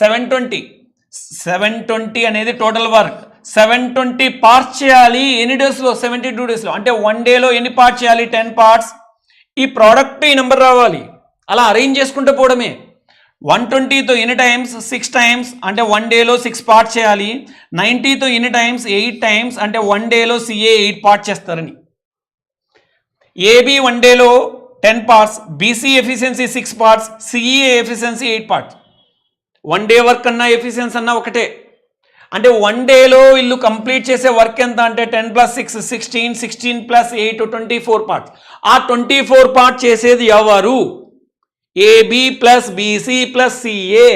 720 అనేది టోటల్ వర్క్. 720 పార్ట్స్ చేయాలి. ఎన్ని డేస్లో, 72 daysలో. అంటే 1 dayలో ఎన్ని పార్ట్స్ చేయాలి, 10 parts. ఈ ప్రోడక్ట్ ఈ నెంబర్ రావాలి. అలా అరేంజ్ చేసుకుంటూ పోవడమే. 120తో ఎన్ని టైమ్స్ 6 టైమ్స్ అంటే 1 డేలో 6 పార్ట్స్ చేయాలి. 90తో ఎన్ని టైమ్స్ 8 టైమ్స్ అంటే 1 డేలో సిఏ 8 పార్ట్స్ చేస్తారని. ఏబి 1 డేలో 10 parts, BC efficiency 6 parts, CEA efficiency 8 parts. 1 day work అన్నా ఎఫిషియన్సీ అన్నా ఒకటే. అంటే 1 డేలో వీళ్ళు కంప్లీట్ చేసే వర్క్ ఎంత అంటే 10 + 6 16, 16 + 8 24 పార్ట్స్. ఆ 24 పార్ట్స్ చేసేది ఎవరు? AB plus BC plus CA.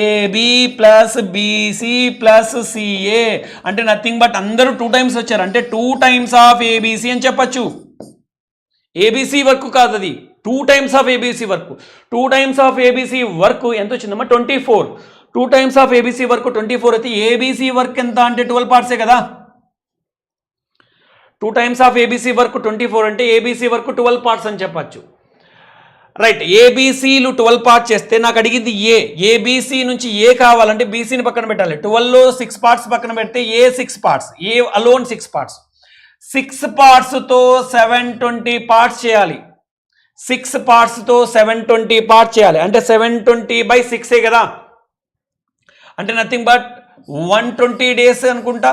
AB plus BC plus CA అంటే నథింగ్ బట్ అందరూ 2 టైమ్స్ వచ్చారు అంటే 2 టైమ్స్ ఆఫ్ ఏబిసి అని చెప్పచ్చు. ఏబిసి వర్క్ కాదు అది, 2 times of ABC work. 2 times of ABC work ఎంత వచ్చిందమ్మా? 24. 2 టైమ్స్ ఆఫ్ ఏబిసి వర్క్ 24 అయితే ఏబిసి వర్క్ ఎంత అంటే 12 పార్ట్సే కదా. 2 టైమ్స్ ఆఫ్ ఏబిసి వర్క్ 24 అంటే ఏబిసి వర్క్ 12 పార్ట్స్ అని చెప్పచ్చు. రైట్, ఏబిసిలు 12 పార్ట్స్ చేస్తే నాకు అడిగింది ఏబిసి నుంచి ఏ కావాలంటే బీసీని పక్కన పెట్టాలి. 12లో 6 పార్ట్స్ పక్కన పెడితే ఏ 6 పార్ట్స్, ఏ అలోన్ 6 పార్ట్స్. 6 పార్ట్స్తో 720 పార్ట్స్ చేయాలి. 6 పార్ట్స్తో 720 పార్ట్స్ చేయాలి అంటే 720/6 కదా. అంటే నథింగ్ బట్ 120 డేస్ అనుకుంటా.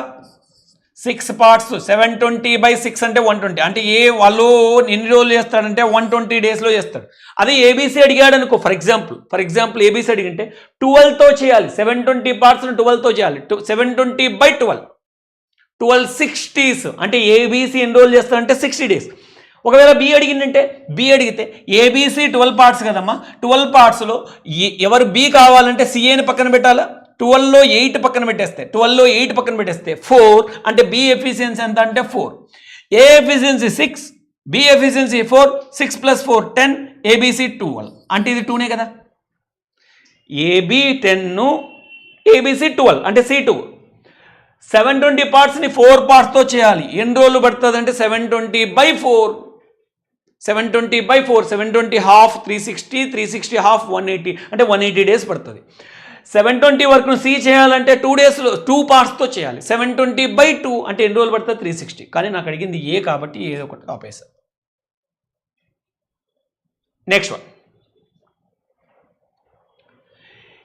6 పార్ట్స్ 720/6 అంటే 120. అంటే ఏ వాళ్ళు ఎన్ని రోజులు చేస్తాడంటే 120 డేస్లో చేస్తాడు. అదే ఏబీసీ అడిగాడు అనుకో, ఫర్ ఎగ్జాంపుల్ ఏబీసీ అడిగింటే 12తో చేయాలి. 720 పార్ట్స్ను 12తో చేయాలి. 720/12 12 60s అంటే ఏబీసీ ఎన్ని రోజులు చేస్తాడంటే 60 డేస్. ఒకవేళ బి అడిగిందంటే అడిగితే ఏబీసీ 12 పార్ట్స్ కదమ్మా. 12 పార్ట్స్లో ఎవరు బి కావాలంటే సిఏని పక్కన పెట్టాలా. 12లో 8 పక్కన పెట్టేస్తే 4 అంటే బి ఎఫిషియన్సీ ఎంత అంటే 4. ఏ ఎఫిషియన్సీ 6, బి ఎఫిషియన్సీ 4, 6 + 4 10, ఏబిసి 12 అంటే ఇది 2నే కదా. ఏబి 10, ఏబిసి 12 అంటే C2. 720 పార్ట్స్ని 4 పార్ట్స్తో చేయాలి. ఎన్ని రోజులు పడుతుంది అంటే 720/4. 720 హాఫ్ 360, 360 హాఫ్ 180 అంటే 180 డేస్ పడుతుంది. 720 వర్క్ను సి చేయాలంటే 2 డేస్లో 2 పార్ట్స్తో చేయాలి. 720/2 అంటే ఎన్ని రోజులు పడుతుంది 360. కానీ నాకు అడిగింది ఏ కాబట్టి ఏదో ఒకటి ఆపేసాను. Next one,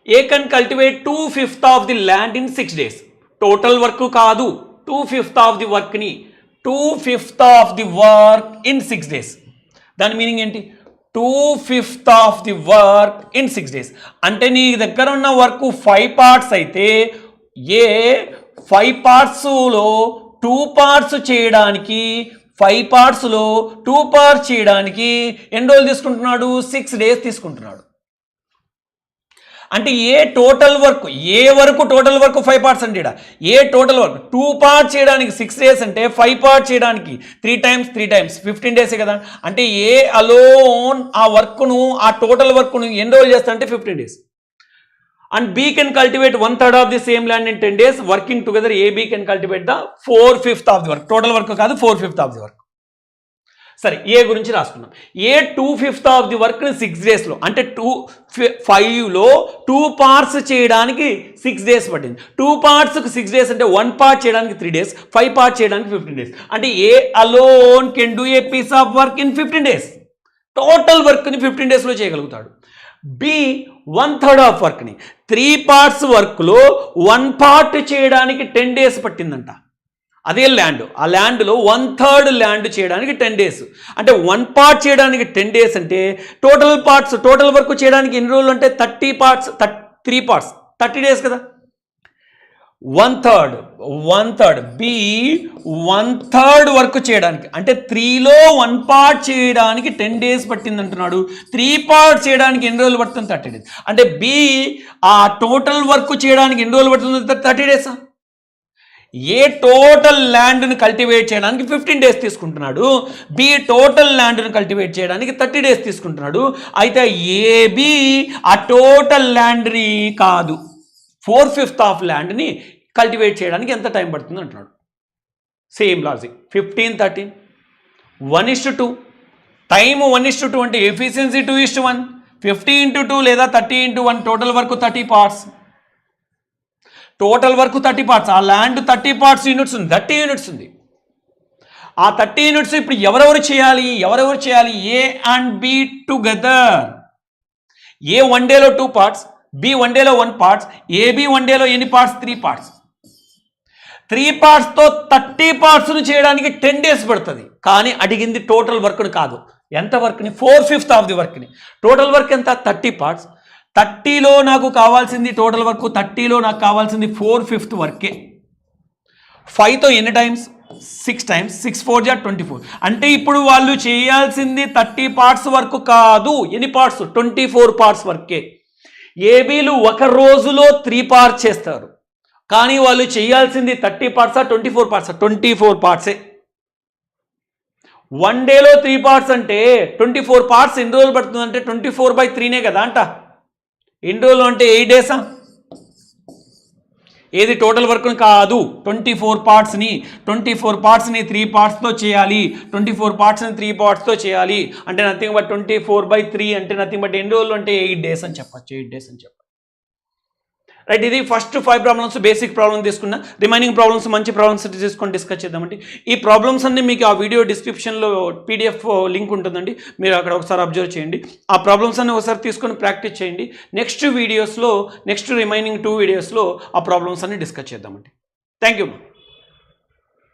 A can cultivate 2/5 of the land in 6 days. Total work కాదు, 2/5 ఆఫ్ ది వర్క్ని 2/5 of the work in 6 days. దాని మీనింగ్ ఏంటి? 2/5 of the work in 6 days అంటే నీ దగ్గర ఉన్న వర్క్ 5 పార్ట్స్ అయితే 5 పార్ట్స్లో 2 పార్ట్స్ చేయడానికి 5 పార్ట్స్లో 2 పార్ట్స్ చేయడానికి ఎన్ని రోజులు తీసుకుంటున్నాడు? 6 days తీసుకుంటున్నాడు. అంటే ఏ టోటల్ వర్క్, ఏ వరకు టోటల్ వర్క్ 5 పార్ట్స్ అంటే ఏ టోటల్ వర్క్ 2 పార్ట్స్ చేయడానికి 6 days అంటే 5 పార్ట్స్ చేయడానికి 3 times 15 days కదా. అంటే ఏ అలోన్ ఆ వర్క్ను ఆ టోటల్ వర్క్ను ఎన్ని రోజులు చేస్తా అంటే 15 days. And B can cultivate 1/3 of the same land in 10 days. Working together AB can cultivate the 4/5 of the work. Total work కాదు, 4/5 ఆఫ్ ది వర్క్. సరే, ఏ గురించి రాసుకున్నాం. ఏ 2/5 ఆఫ్ ది వర్క్ని 6 daysలో అంటే 5లో 2 పార్ట్స్ చేయడానికి 6 days పట్టింది. 2 పార్ట్స్కి 6 days అంటే 1 పార్ట్ చేయడానికి 3 days, 5 పార్ట్స్ చేయడానికి 15 days. అంటే A alone can do a piece of work in 15 days. Total వర్క్ని 15 daysలో చేయగలుగుతాడు. బి 1/3 ఆఫ్ వర్క్ని 3 పార్ట్స్ వర్క్లో 1 పార్ట్ చేయడానికి 10 days పట్టిందంట. అదే ల్యాండ్, ఆ ల్యాండ్లో 1/3 ల్యాండ్ చేయడానికి 10 days. అంటే 1 పార్ట్ చేయడానికి 10 days అంటే టోటల్ వర్క్ చేయడానికి ఎన్ని రోజులు అంటే 30 పార్ట్స్, 3 పార్ట్స్ 30 days కదా. 1/3 బి 1/3 వర్క్ చేయడానికి అంటే 3లో 1 పార్ట్ చేయడానికి 10 days పట్టింది అంటున్నాడు. 3 పార్ట్ చేయడానికి ఎన్ని రోజులు పడుతుంది? 30 days. అంటే బి ఆ టోటల్ వర్క్ చేయడానికి ఎన్ని రోజులు పడుతుంది? 30 days. ఏ టోటల్ ల్యాండ్ని కల్టివేట్ చేయడానికి 15 days తీసుకుంటున్నాడు. బి టోటల్ ల్యాండ్ని కల్టివేట్ చేయడానికి 30 days తీసుకుంటున్నాడు. అయితే ఏబి ఆ టోటల్ ల్యాండ్ని కాదు, 4/5 ఆఫ్ ల్యాండ్ని కల్టివేట్ చేయడానికి ఎంత టైం పడుతుంది అంటున్నాడు. Same logic. 15, 13 1:2. టైము 1:2 అంటే ఎఫిషియన్సీ 2:1. 50 × 2 లేదా 30 × 1 total work 30 parts. Total work 30 parts. ఆ ల్యాండ్ 30 పార్ట్స్ యూనిట్స్ ఉంది, 30 యూనిట్స్ ఉంది. ఆ 30 యూనిట్స్ ఇప్పుడు ఎవరెవరు చేయాలి A and B together. A one డేలో 2 పార్ట్స్, బి వన్ డేలో 1 పార్ట్స్, ఏబి వన్ డేలో ఎన్ని పార్ట్స్? 3 పార్ట్స్. 3 పార్ట్స్తో 30 పార్ట్స్ను చేయడానికి 10 days పడుతుంది. కానీ అడిగింది టోటల్ వర్క్ని కాదు. ఎంత వర్క్ని? 4/5 ఆఫ్ ది వర్క్ని. టోటల్ వర్క్ ఎంత? 30 పార్ట్స్. 30లో నాకు కావాల్సింది టోటల్ వర్క్, 30లో నాకు కావాల్సింది 4/5 వర్కే. 5తో ఎన్ని టైమ్స్? 6 టైమ్స్. 6 4 జా 24. అంటే ఇప్పుడు వాళ్ళు చేయాల్సింది 30 పార్ట్స్ వర్క్ కాదు. ఎన్ని పార్ట్స్? 24 పార్ట్స్ వర్కే. ఏబీలు ఒక రోజులో 3 పార్ట్స్ చేస్తారు, కానీ వాళ్ళు చేయాల్సింది 30 పార్ట్సా 24 పార్ట్సా? 24 పార్ట్సే. వన్ డేలో 3 పార్ట్స్ అంటే 24 పార్ట్స్ ఎన్ని రోజులు పడుతుంది అంటే 24/3నే కదా అంట. ఎన్ని రోజులు అంటే 8 days. ఏది? టోటల్ వర్క్ కాదు. 24 పార్ట్స్ని 3 పార్ట్స్తో చేయాలి. 24 పార్ట్స్ని 3 పార్ట్స్తో చేయాలి అంటే నథింగ్ బట్ 24/3 అంటే నథింగ్ బట్ ఎన్ని రోజులు అంటే 8 days అని చెప్పచ్చు. 8 days అని చెప్పచ్చు. రైట్, ఇది ఫస్ట్ 5 ప్రాబ్లమ్స్ బేసిక్ ప్రాబ్లమ్ తీసుకున్నా. రిమైనింగ్ ప్రాబ్లమ్స్ మంచి ప్రాబ్లమ్స్ తీసుకొని డిస్కస్ చేద్దామండి. ఈ ప్రాబ్లమ్స్ అన్ని మీకు ఆ వీడియో డిస్క్రిప్షన్లో PDF లింక్ ఉంటుందండి, మీరు అక్కడ ఒకసారి అబ్జర్వ్ చేయండి. ఆ ప్రాబ్లమ్స్ అన్ని ఒకసారి తీసుకొని ప్రాక్టీస్ చేయండి. నెక్స్ట్ రిమైనింగ్ 2 వీడియోస్లో ఆ ప్రాబ్లమ్స్ అన్ని డిస్కస్ చేద్దామండి. Thank you.